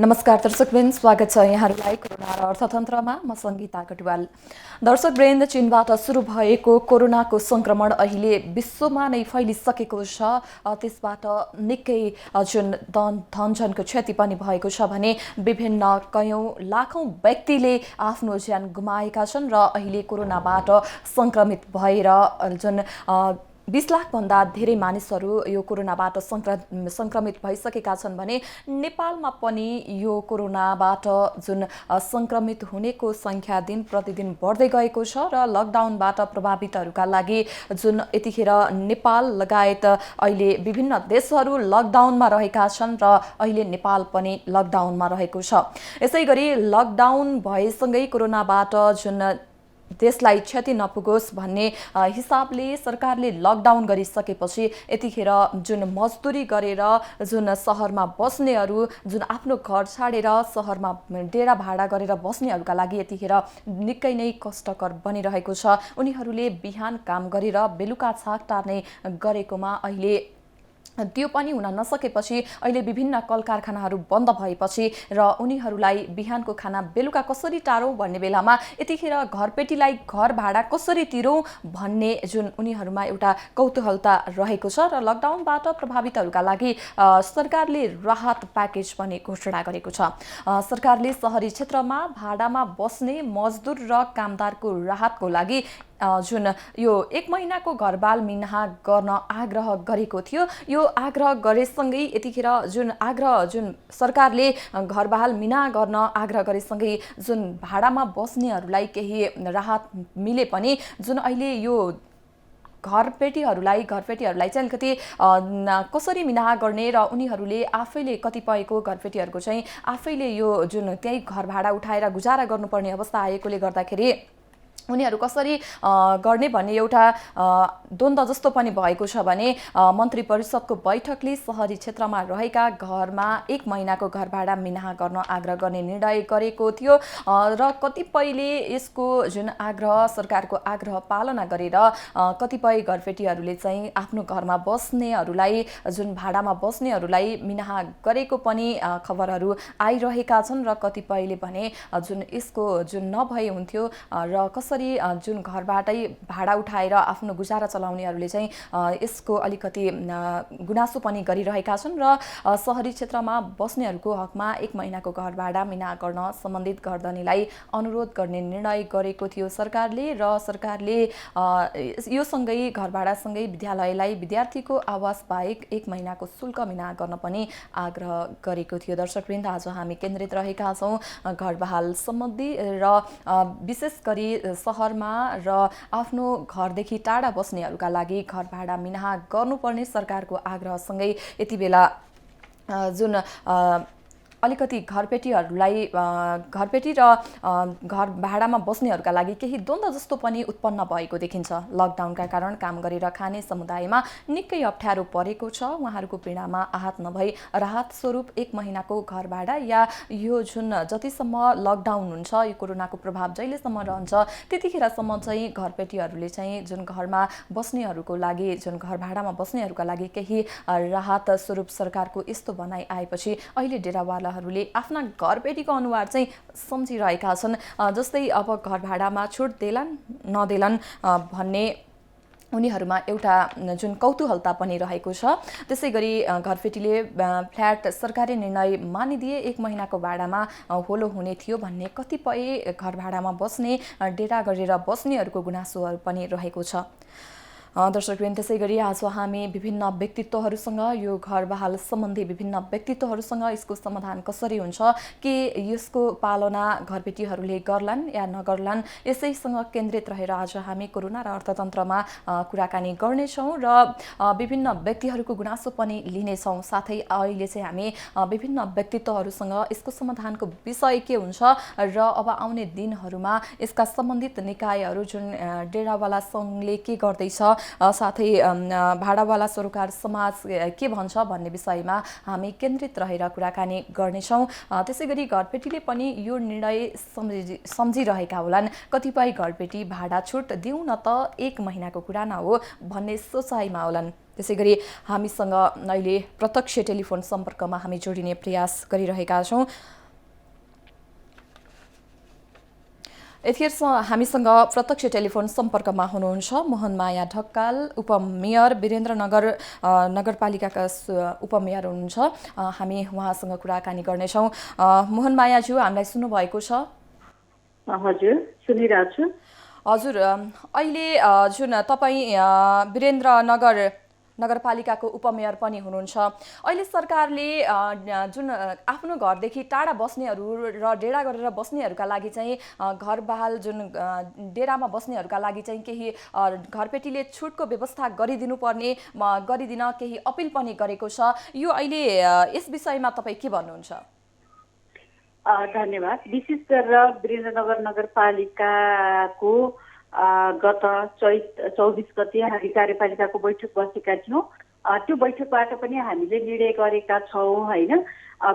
नमस्कार दर्शकवृन्द, स्वागत छ यहाँहरूलाई कोरोना र अर्थतन्त्रमा। म सङ्गीता कटुवाल। दर्शकवृन्द, चीनबाट सुरु भएको कोरोनाको संक्रमण अहिले विश्वमा नै फैलिसकेको छ। त्यसबाट निकै जुन धनजनको क्षति पनि भएको छ भने विभिन्न कयौं लाखौं व्यक्तिले आफ्नो ज्यान गुमाएका छन् र अहिले कोरोनाबाट संक्रमित भएर जुन 20 लाखभन्दा धेरै मानिसहरू यो कोरोनाबाट संक्रमित भइसकेका छन् भने नेपालमा पनि यो कोरोनाबाट जुन संक्रमित हुनेको संख्या दिन प्रतिदिन बढ्दै गएको छ र लकडाउनबाट प्रभावितहरूका लागि जुन यतिखेर नेपाल लगायत अहिले विभिन्न देशहरू लकडाउनमा रहेका छन् र अहिले नेपाल पनि लकडाउनमा रहेको छ। यसैगरी लकडाउन भएसँगै कोरोनाबाट जुन देशलाई क्षति नपुगोस् भन्ने हिसाबले सरकारले लकडाउन गरिसकेपछि यतिखेर जुन मजदुरी गरेर जुन शहरमा बस्नेहरू, जुन आफ्नो घर छाडेर शहरमा डेरा भाडा गरेर बस्नेहरूका लागि यतिखेर निकै नै कष्टकर बनिरहेको छ। उनीहरूले बिहान काम गरेर बेलुका छाक टार्ने गरेकोमा अहिले त्यो पनि हुन नसकेपछि अहिले विभिन्न कल कारखानाहरू बन्द भएपछि र उनीहरूलाई बिहानको खाना बेलुका कसरी टारौँ भन्ने बेलामा यतिखेर घरपेटीलाई घर भाडा कसरी तिरौँ भन्ने जुन उनीहरूमा एउटा कौतूहलता रहेको छ र लकडाउनबाट प्रभावितहरूका लागि सरकारले राहत प्याकेज पनि घोषणा गरेको छ। सरकारले शहरी क्षेत्रमा भाडामा बस्ने मजदुर र कामदारको राहतको लागि जुन यो 1 महिनाको घरबाल मिनाहा गर्न आग्रह गरेको थियो। यो आग्रह गरेसँगै यतिखेर जुन सरकारले घरबाल मिनाहा गर्न आग्रह गरेसँगै जुन भाडामा बस्नेहरूलाई केही राहत मिले पनि जुन अहिले यो घरपेटीहरूलाई चाहिँ अलिकति कसरी मिनाहा गर्ने र उनीहरूले आफैले कतिपयको घरपेटीहरूको चाहिँ आफैले यो जुन त्यही घर भाडा उठाएर गुजारा गर्नुपर्ने अवस्था आएकोले गर्दाखेरि उनीहरू कसरी गर्ने भन्ने एउटा द्वन्द्व जस्तो पनि भएको छ भने मन्त्री परिषदको बैठकले शहरी क्षेत्रमा रहेका घरमा 1 महिनाको घर भाडा मिनाहा गर्न आग्रह गर्ने निर्णय गरेको थियो र कतिपयले यसको जुन आग्रह सरकारको आग्रह पालना गरेर कतिपय घरपेटीहरूले चाहिँ आफ्नो घरमा बस्नेहरूलाई जुन भाडामा बस्नेहरूलाई मिनाहा गरेको पनि खबरहरू आइरहेका छन् र कतिपयले भने जुन यसको जुन नभए हुन्थ्यो र कसरी जुन घरबाटै भाडा उठाएर आफ्नो गुजारा चलाउनेहरूले चाहिँ यसको अलिकति गुनासो पनि गरिरहेका छन् र शहरी क्षेत्रमा बस्नेहरूको हकमा 1 महिनाको घर भाडा मिनाहा गर्न सम्बन्धित गर्दनीलाई अनुरोध गर्ने निर्णय गरेको थियो सरकारले र सरकारले यो सँगै घर भाडासँगै विद्यालयलाई विद्यार्थीको आवास बाहेक 1 महिनाको शुल्क मिनाहा गर्न पनि आग्रह गरेको थियो। दर्शकवृन्द, आज हामी केन्द्रित रहेका छौँ घरबहाल सम्बन्धी र विशेष गरी शहरमा र आफ्नो घरदेखि टाढा बस्नेहरूका लागि घर भाडा मिनाहा गर्नुपर्ने सरकारको आग्रहसँगै यति बेला जुन अलिकति घरपेटी र घर भाडामा बस्नेहरूका लागि केही द्वन्द्व जस्तो पनि उत्पन्न भएको देखिन्छ। लकडाउनका कारण काम गरेर खाने समुदायमा निकै अप्ठ्यारो परेको छ। उहाँहरूको पीडामा आहत नभई राहत स्वरूप 1 महिनाको घर भाडा या यो जुन जतिसम्म लकडाउन हुन्छ, यो कोरोनाको प्रभाव जहिलेसम्म रहन्छ त्यतिखेरसम्म चाहिँ घरपेटीहरूले चाहिँ जुन घरमा बस्नेहरूको लागि, जुन घर भाडामा बस्नेहरूका लागि केही राहत स्वरूप सरकारको यस्तो भनाइ आएपछि अहिले डेरावाला हरूले आफ्ना घरपेटीको अनुहार चाहिँ सम्झिरहेका छन्। जस्तै अब घर भाडामा छुट देलान् नदेलान् भन्ने उनीहरूमा एउटा जुन कौतूहलता पनि रहेको छ। त्यसैगरी घरपेटीले फ्ल्याट सरकारी निर्णय मानिदिए 1 महिनाको भाडामा होलो हुने थियो भन्ने कतिपय घर भाडामा बस्ने, डेरा गरेर बस्नेहरूको गुनासोहरू पनि रहेको छ। दर्शकवृन्द, त्यसैगरी आज हामी विभिन्न व्यक्तित्वहरूसँग यो घर बहाल सम्बन्धी विभिन्न व्यक्तित्वहरूसँग यसको समाधान कसरी हुन्छ, के यसको पालना घरपेटीहरूले गर्लान् या नगर्लान्, यसैसँग केन्द्रित रहेर आज हामी कोरोना र अर्थतन्त्रमा कुराकानी गर्नेछौँ र विभिन्न व्यक्तिहरूको गुनासो पनि लिनेछौँ। साथै अहिले चाहिँ हामी विभिन्न व्यक्तित्वहरूसँग यसको समाधानको विषय के हुन्छ र अब आउने दिनहरूमा यसका सम्बन्धित निकायहरू जुन डेरावाला सङ्घले के गर्दैछ, साथै भाडावाला सरोकार समाज के भन्छ भन्ने विषयमा हामी केन्द्रित रहेर कुराकानी गर्नेछौँ। त्यसैगरी घरपेटीले पनि यो निर्णय सम्झिरहेका होलान्। कतिपय घरपेटी भाडा छुट दिउँ न त 1 महिनाको कुरा न हो भन्ने सोचाइमा होलान्। त्यसैगरी हामीसँग अहिले प्रत्यक्ष टेलिफोन सम्पर्कमा हामी जोडिने प्रयास गरिरहेका छौँ। यतिखेर हामीसँग प्रत्यक्ष टेलिफोन सम्पर्कमा हुनुहुन्छ मोहनमाया ढकाल, उपमेयर, वीरेन्द्रनगर नगरपालिकाका उपमेयर हुनुहुन्छ। हामी उहाँसँग कुराकानी गर्नेछौँ। मोहनमायाज्यू, हामीलाई सुन्नुभएको छ? हजुर, सुनिरहेको छु। हजुर, अहिले जुन तपाईँ वीरेन्द्रनगर नगरपालिकाको उपमेयर पनि हुनुहुन्छ, अहिले सरकारले जुन आफ्नो घरदेखि टाढा बस्नेहरू र डेरा गरेर बस्नेहरूका लागि चाहिँ घर बहाल जुन डेरामा बस्नेहरूका लागि चाहिँ केही घरपेटीले छुटको व्यवस्था गरिदिन केही अपिल पनि गरेको छ। यो अहिले यस विषयमा तपाईँ के भन्नुहुन्छ? धन्यवाद। विशेष गरेर वीरेन्द्रनगर नगरपालिकाको गत चैत 24 गते हामी कार्यपालिकाको बैठक बसेका थियौँ। त्यो बैठकबाट पनि हामीले निर्णय गरेका छौँ होइन।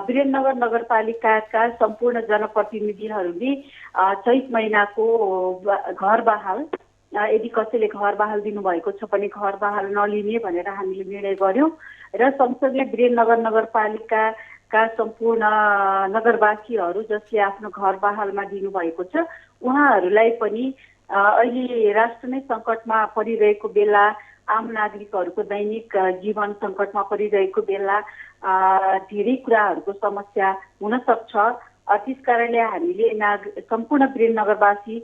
वीरेन्द्रनगर नगरपालिकाका सम्पूर्ण जनप्रतिनिधिहरूले चैत महिनाको घर बहाल, यदि कसैले घर बहाल दिनुभएको छ भने घर बहाल नलिने भनेर हामीले निर्णय गर्यौँ र सँगसँगै वीरेन्द्रनगर नगरपालिकाका सम्पूर्ण नगरवासीहरू जसले आफ्नो घर बहालमा दिनुभएको छ उहाँहरूलाई पनि अहिले राष्ट्र नै सङ्कटमा परिरहेको बेला, आम नागरिकहरूको दैनिक जीवन सङ्कटमा परिरहेको बेला धेरै कुराहरूको समस्या हुन सक्छ। त्यस कारणले हामीले सम्पूर्ण वीरेन्द्रनगरवासी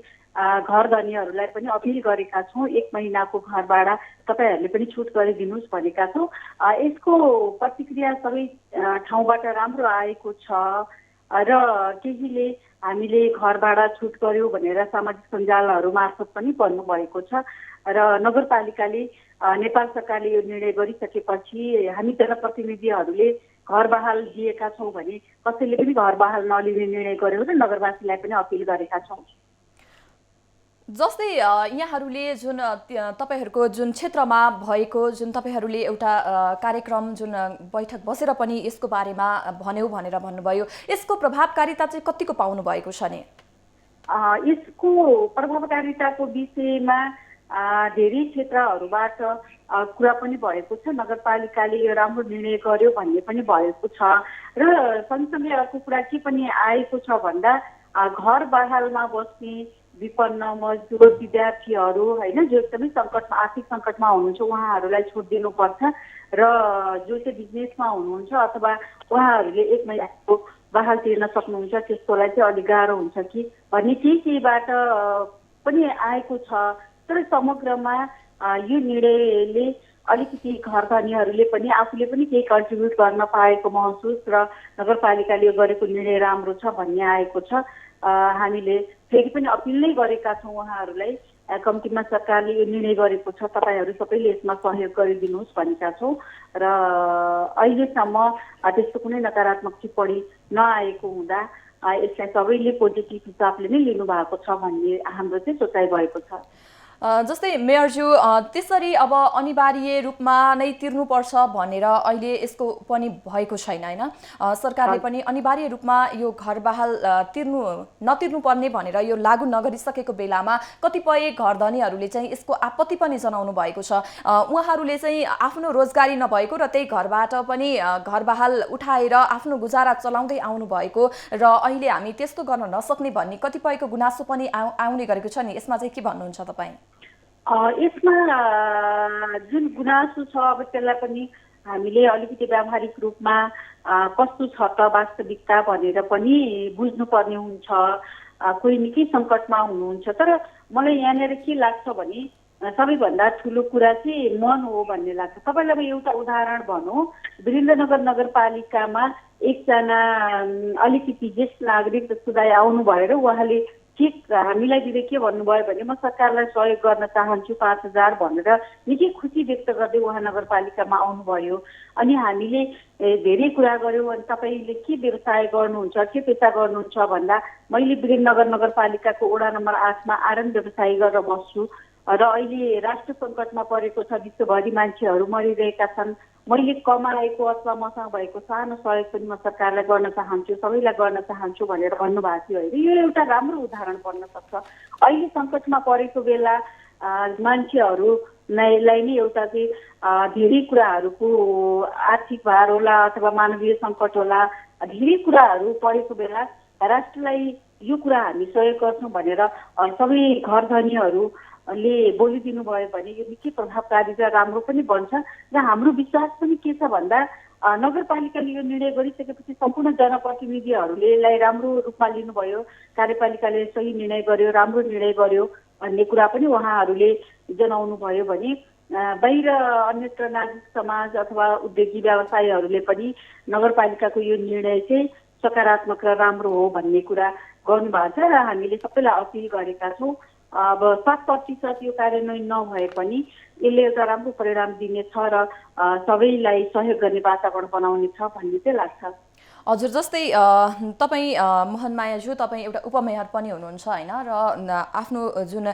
घर धनीहरूलाई पनि अपिल गरेका छौँ, 1 महिनाको घर भाडा तपाईँहरूले पनि छुट गरिदिनुहोस् भनेका छौँ। यसको प्रतिक्रिया सबै ठाउँबाट राम्रो आएको छ र केहीले हामीले घर भाडा छुट गर्यो भनेर सामाजिक सञ्जालहरू मार्फत पनि भन्नुभएको छ र नगरपालिकाले नेपाल सरकारले यो निर्णय गरिसकेपछि हामी जनप्रतिनिधिहरूले घर बहाल दिएका छौँ भने कसैले पनि घर बहाल नलिने निर्णय गर्यो र नगरवासीलाई पनि अपिल गरेका छौँ। जस्तै यहाँहरूले जुन तपाईहरूको जुन क्षेत्रमा भएको जुन तपाईहरूले एउटा कार्यक्रम जुन बैठक बसेर पनि यसको बारेमा भन्यौ भनेर भन्नुभयो, यसको प्रभावकारिता चाहिँ कतिको पाउनु भएको छ नि? यसको प्रभावकारिताको विषयमा धेरै क्षेत्रहरूबाट कुरा पनि भएको छ। नगरपालिकाले यो राम्रो निर्णय गर्यो भन्ने पनि भएको छ र सँगसँगै अर्को कुरा के पनि आएको छ भन्दा घर बहालमा बस्ने विपन्न मजदुर विद्यार्थीहरू होइन जो एकदमै सङ्कटमा आर्थिक सङ्कटमा हुनुहुन्छ उहाँहरूलाई छुट दिनुपर्छ र जो चाहिँ बिजनेसमा हुनुहुन्छ अथवा उहाँहरूले 1 महिनाको बहाल तिर्न सक्नुहुन्छ त्यसकोलाई चाहिँ अलिक गाह्रो हुन्छ कि भन्ने केहीबाट पनि आएको छ। तर समग्रमा यो निर्णयले अलिकति घर धनीहरूले पनि आफूले पनि केही कन्ट्रिब्युट गर्न पाएको महसुस र नगरपालिकाले यो गरेको निर्णय राम्रो छ भन्ने आएको छ। हामीले फेरि पनि अपिल नै गरेका छौँ उहाँहरूलाई, कम्तीमा सरकारले यो निर्णय गरेको छ तपाईँहरू सबैले यसमा सहयोग गरिदिनुहोस् भनेका छौँ र अहिलेसम्म त्यस्तो कुनै नकारात्मक टिप्पणी नआएको हुँदा यसलाई सबैले पोजिटिभ हिसाबले नै लिनुभएको छ भन्ने हाम्रो चाहिँ सोचाइ भएको छ। जस्तै मेयरज्यू, त्यसरी अब अनिवार्य रूपमा नै तिर्नुपर्छ भनेर अहिले यसको पनि भएको छैन होइन। सरकारले पनि अनिवार्य रूपमा यो घर बहाल नतिर्नुपर्ने भनेर यो लागू नगरिसकेको बेलामा कतिपय घर धनीहरूले चाहिँ यसको आपत्ति पनि जनाउनु भएको छ। उहाँहरूले चाहिँ आफ्नो रोजगारी नभएको र त्यही घरबाट पनि घर बहाल उठाएर आफ्नो गुजारा चलाउँदै आउनु भएको र अहिले हामी त्यस्तो गर्न नसक्ने भन्ने कतिपयको गुनासो पनि आउने गरेको छ नि, यसमा चाहिँ के भन्नुहुन्छ तपाईँ? यसमा जुन गुनासो छ अब त्यसलाई पनि हामीले अलिकति व्यावहारिक रूपमा कस्तो छ त वास्तविकता भनेर पनि बुझ्नुपर्ने हुन्छ। कोही निकै सङ्कटमा हुनुहुन्छ, तर मलाई यहाँनिर के लाग्छ भने सबैभन्दा ठुलो कुरा चाहिँ मन हो भन्ने लाग्छ। तपाईँलाई अब एउटा उदाहरण भनौँ, वीरेन्द्रनगर नगरपालिकामा एकजना अलिकति ज्येष्ठ नागरिक समुदाय आउनु भएर उहाँले ठिक हामीलाई दिँदै के भन्नुभयो भने म सरकारलाई सहयोग गर्न चाहन्छु 5000 भनेर निकै खुसी व्यक्त गर्दै उहाँ नगरपालिकामा आउनुभयो। अनि हामीले धेरै कुरा गऱ्यौँ अनि तपाईँले के व्यवसाय गर्नुहुन्छ, के पेसा गर्नुहुन्छ भन्दा मैले वीरेन्द्रनगर नगरपालिकाको वडा नम्बर 8 मा आरएम व्यवसाय गरेर बस्छु र अहिले राष्ट्र सङ्कटमा परेको छ, विश्वभरि मान्छेहरू मरिरहेका छन्, मैले कमाएको अथवा मसँग भएको सानो सहयोग पनि म सरकारलाई गर्न चाहन्छु, सबैलाई गर्न चाहन्छु भनेर भन्नुभएको थियो होइन। यो एउटा राम्रो उदाहरण बन्न सक्छ। अहिले सङ्कटमा परेको बेला मान्छेहरू लाई नै एउटा चाहिँ धेरै कुराहरूको आर्थिक भार होला अथवा मानवीय सङ्कट होला, धेरै कुराहरू परेको बेला राष्ट्रलाई यो कुरा हामी सहयोग गर्छौँ भनेर सबै घर धनीहरूले बोलिदिनु भयो भने यो निकै प्रभावकारी र राम्रो पनि बन्छ। र हाम्रो विश्वास पनि के छ भन्दा नगरपालिकाले यो निर्णय गरिसकेपछि सम्पूर्ण जनप्रतिनिधिहरूले यसलाई राम्रो रूपमा लिनुभयो, कार्यपालिकाले सही निर्णय गर्यो, राम्रो निर्णय गर्यो भन्ने कुरा पनि उहाँहरूले जनाउनु भयो भने बाहिर अन्यत्र नागरिक समाज अथवा उद्योगी व्यवसायीहरूले पनि नगरपालिकाको यो निर्णय चाहिँ सकारात्मक र राम्रो हो भन्ने कुरा गर्नुभएको छ। र हामीले सबैलाई अपिल गरेका छौँ अब 7% यो कार्यान्वयन नभए पनि यसले एउटा राम्रो परिणाम दिनेछ र सबैलाई सहयोग गर्ने वातावरण बनाउने छ भन्ने चाहिँ लाग्छ। हजुर, जस्तै तपाईँ मोहनमायाज्यू तपाईँ एउटा उपमेयर पनि हुनुहुन्छ होइन, र आफ्नो जुन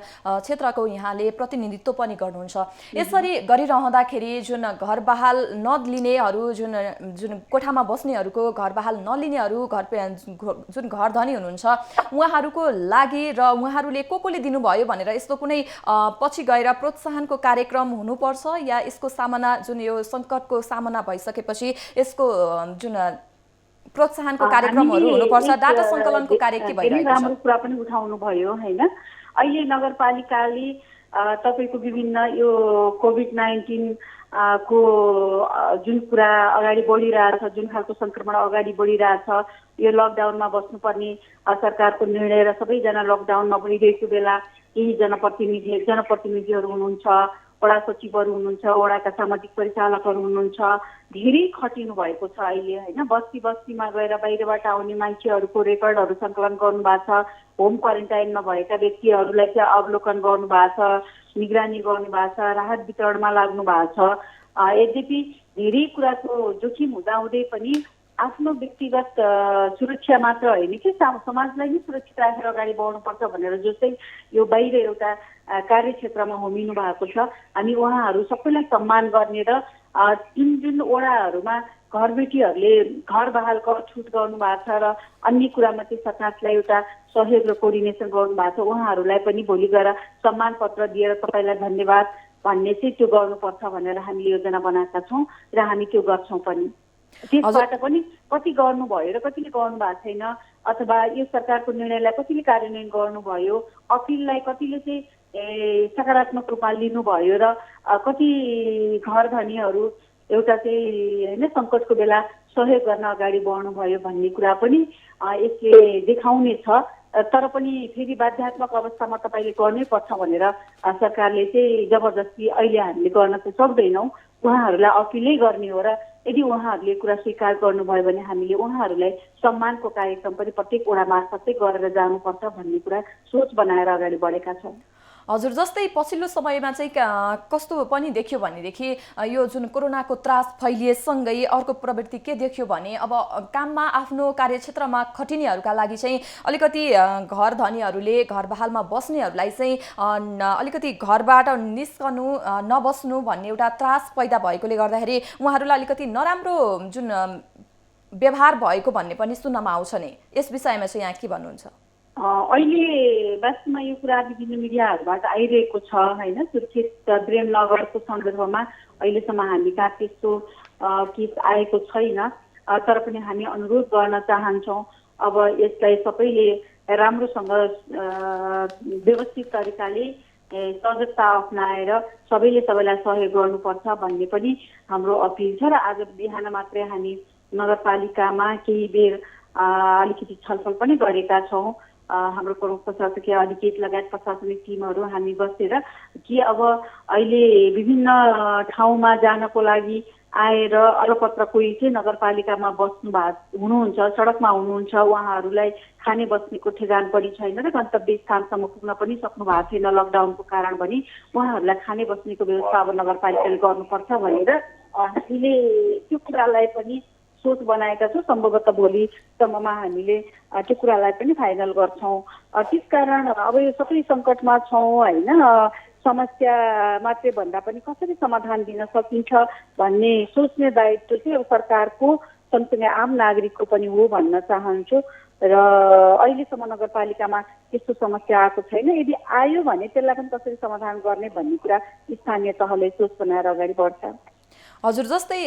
क्षेत्रको यहाँले प्रतिनिधित्व पनि गर्नुहुन्छ। यसरी गरिरहँदाखेरि जुन घर बहाल नलिनेहरू, जुन कोठामा बस्नेहरूको घर बहाल नलिनेहरू, जुन घर धनी हुनुहुन्छ उहाँहरूको लागि र उहाँहरूले कोले दिनुभयो भनेर यस्तो कुनै पछि गएर प्रोत्साहनको कार्यक्रम हुनुपर्छ, या यसको सामना जुन यो सङ्कटको सामना भइसकेपछि यसको जुन प्रोत्साहनको कार्यक्रमहरू हुनुपर्छ, डाटा सङ्कलनको कार्य के भइरहेको छ? राम्रो कुरा पनि उठाउनु भयो होइन। अहिले नगरपालिकाले तपाईँको विभिन्न यो कोभिड-19 को जुन कुरा अगाडि बढिरहेछ, जुन खालको सङ्क्रमण अगाडि बढिरहेछ, यो लकडाउनमा बस्नुपर्ने सरकारको निर्णय र सबैजना लकडाउनमा भइरहेको बेला केही जनप्रतिनिधिहरू हुनुहुन्छ, वडा सचिवहरू हुनुहुन्छ, वडाका सामाजिक परिचालकहरू हुनुहुन्छ, धेरै खटिनु भएको छ अहिले होइन। बस्ती बस्तीमा गएर बाहिरबाट आउने मान्छेहरूको रेकर्डहरू सङ्कलन गर्नुभएको छ, होम क्वारेन्टाइनमा भएका व्यक्तिहरूलाई चाहिँ अवलोकन गर्नुभएको छ, निगरानी गर्नुभएको छ, राहत वितरणमा लाग्नु भएको छ। यद्यपि धेरै कुराको जोखिम हुँदाहुँदै पनि आफ्नो व्यक्तिगत सुरक्षा मात्र होइन कि समाजलाई नै सुरक्षित राखेर अगाडि बढ्नुपर्छ भनेर जस्तै यो बाहिर एउटा कार्यक्षेत्रमा होमिनु भएको छ। हामी उहाँहरू सबैलाई सम्मान गर्ने र जुन वडाहरूमा घरबेटीहरूले घर बहाल कर छुट गर्नुभएको छ र अन्य कुरामा चाहिँ सरकारलाई एउटा सहयोग र कोअर्डिनेसन गर्नुभएको छ, उहाँहरूलाई पनि भोलि गएर सम्मान पत्र दिएर तपाईँलाई धन्यवाद भन्ने चाहिँ त्यो गर्नुपर्छ भनेर हामीले योजना बनाएका छौँ र हामी त्यो गर्छौँ पनि। त्यसबाट पनि कति गर्नुभयो र कतिले गर्नु भएको छैन, अथवा यो सरकारको निर्णयलाई कतिले कार्यान्वयन गर्नुभयो, अपिललाई कतिले चाहिँ सकारात्मक रूपमा लिनुभयो र कति घर धनीहरू एउटा चाहिँ होइन सङ्कटको बेला सहयोग गर्न अगाडि बढ्नुभयो भन्ने कुरा पनि यसले देखाउने छ। तर पनि फेरि बाध्यात्मक अवस्थामा तपाईँले गर्नै पर्छ भनेर सरकारले चाहिँ जबरजस्ती अहिले हामीले गर्न चाहिँ सक्दैनौँ, उहाँहरूलाई अपिलै गर्ने हो र यदि उहाँहरूले कुरा स्वीकार गर्नुभयो भने हामीले उहाँहरूलाई सम्मानको कार्यक्रम पनि प्रत्येक वडा मार्फतै गरेर जानुपर्छ भन्ने कुरा सोच बनाएर अगाडि बढेका छौँ। हजुर, जस्तै पछिल्लो समयमा चाहिँ कस्तो पनि देखियो भनेदेखि यो जुन कोरोनाको त्रास फैलिएसँगै अर्को प्रवृत्ति के देखियो भने अब काममा आफ्नो कार्यक्षेत्रमा खटिनेहरूका लागि चाहिँ अलिकति घर धनीहरूले घर बहालमा बस्नेहरूलाई चाहिँ अलिकति घरबाट निस्कनु नबस्नु भन्ने एउटा त्रास पैदा भएकोले गर्दाखेरि उहाँहरूलाई अलिकति नराम्रो जुन व्यवहार भएको भन्ने पनि सुन्नमा आउँछ नि, यस विषयमा चाहिँ यहाँ के भन्नुहुन्छ? अहिले वास्तवमा यो कुरा विभिन्न मिडियाहरूबाट आइरहेको छ होइन। सुरक्षित प्रेमनगरको सन्दर्भमा अहिलेसम्म हामी कहाँ त्यस्तो केस आएको छैन, तर पनि हामी अनुरोध गर्न चाहन्छौँ अब यसलाई सबैले राम्रोसँग व्यवस्थित तरिकाले सजगता अप्नाएर सबैले सबैलाई सहयोग गर्नुपर्छ भन्ने पनि हाम्रो अपिल छ। र आज बिहान मात्रै हामी नगरपालिकामा केही बेर अलिकति छलफल पनि गरेका छौँ। हाम्रो प्रमुख प्रशासकीय अधिकृत लगायत प्रशासनिक टिमहरू हामी बसेर कि अब अहिले विभिन्न ठाउँमा जानको लागि आएर अलपत्र कोही चाहिँ नगरपालिकामा बस्नु हुनुहुन्छ, सडकमा हुनुहुन्छ, उहाँहरूलाई खाने बस्नेको ठेगान पनि छैन र गन्तव्य स्थानसम्म पुग्न पनि सक्नु भएको छैन लकडाउनको कारण पनि, उहाँहरूलाई खाने बस्नेको व्यवस्था अब नगरपालिकाले गर्नुपर्छ भनेर हामीले त्यो कुरालाई पनि सोच बनाएका छौँ। सम्भवतः भोलिसम्ममा हामीले त्यो कुरालाई पनि फाइनल गर्छौँ। त्यसकारण अब यो सबै सङ्कटमा छौँ होइन, समस्या मात्रै भन्दा पनि कसरी समाधान दिन सकिन्छ भन्ने सोच्ने दायित्व चाहिँ अब सरकारको सँगसँगै आम नागरिकको पनि हो भन्न चाहन्छु। र अहिलेसम्म नगरपालिकामा त्यस्तो समस्या आएको छैन। यदि आयो भने त्यसलाई पनि कसरी समाधान गर्ने भन्ने कुरा स्थानीय तहले सोच बनाएर अगाडि बढ्छ। हजुर, जस्तै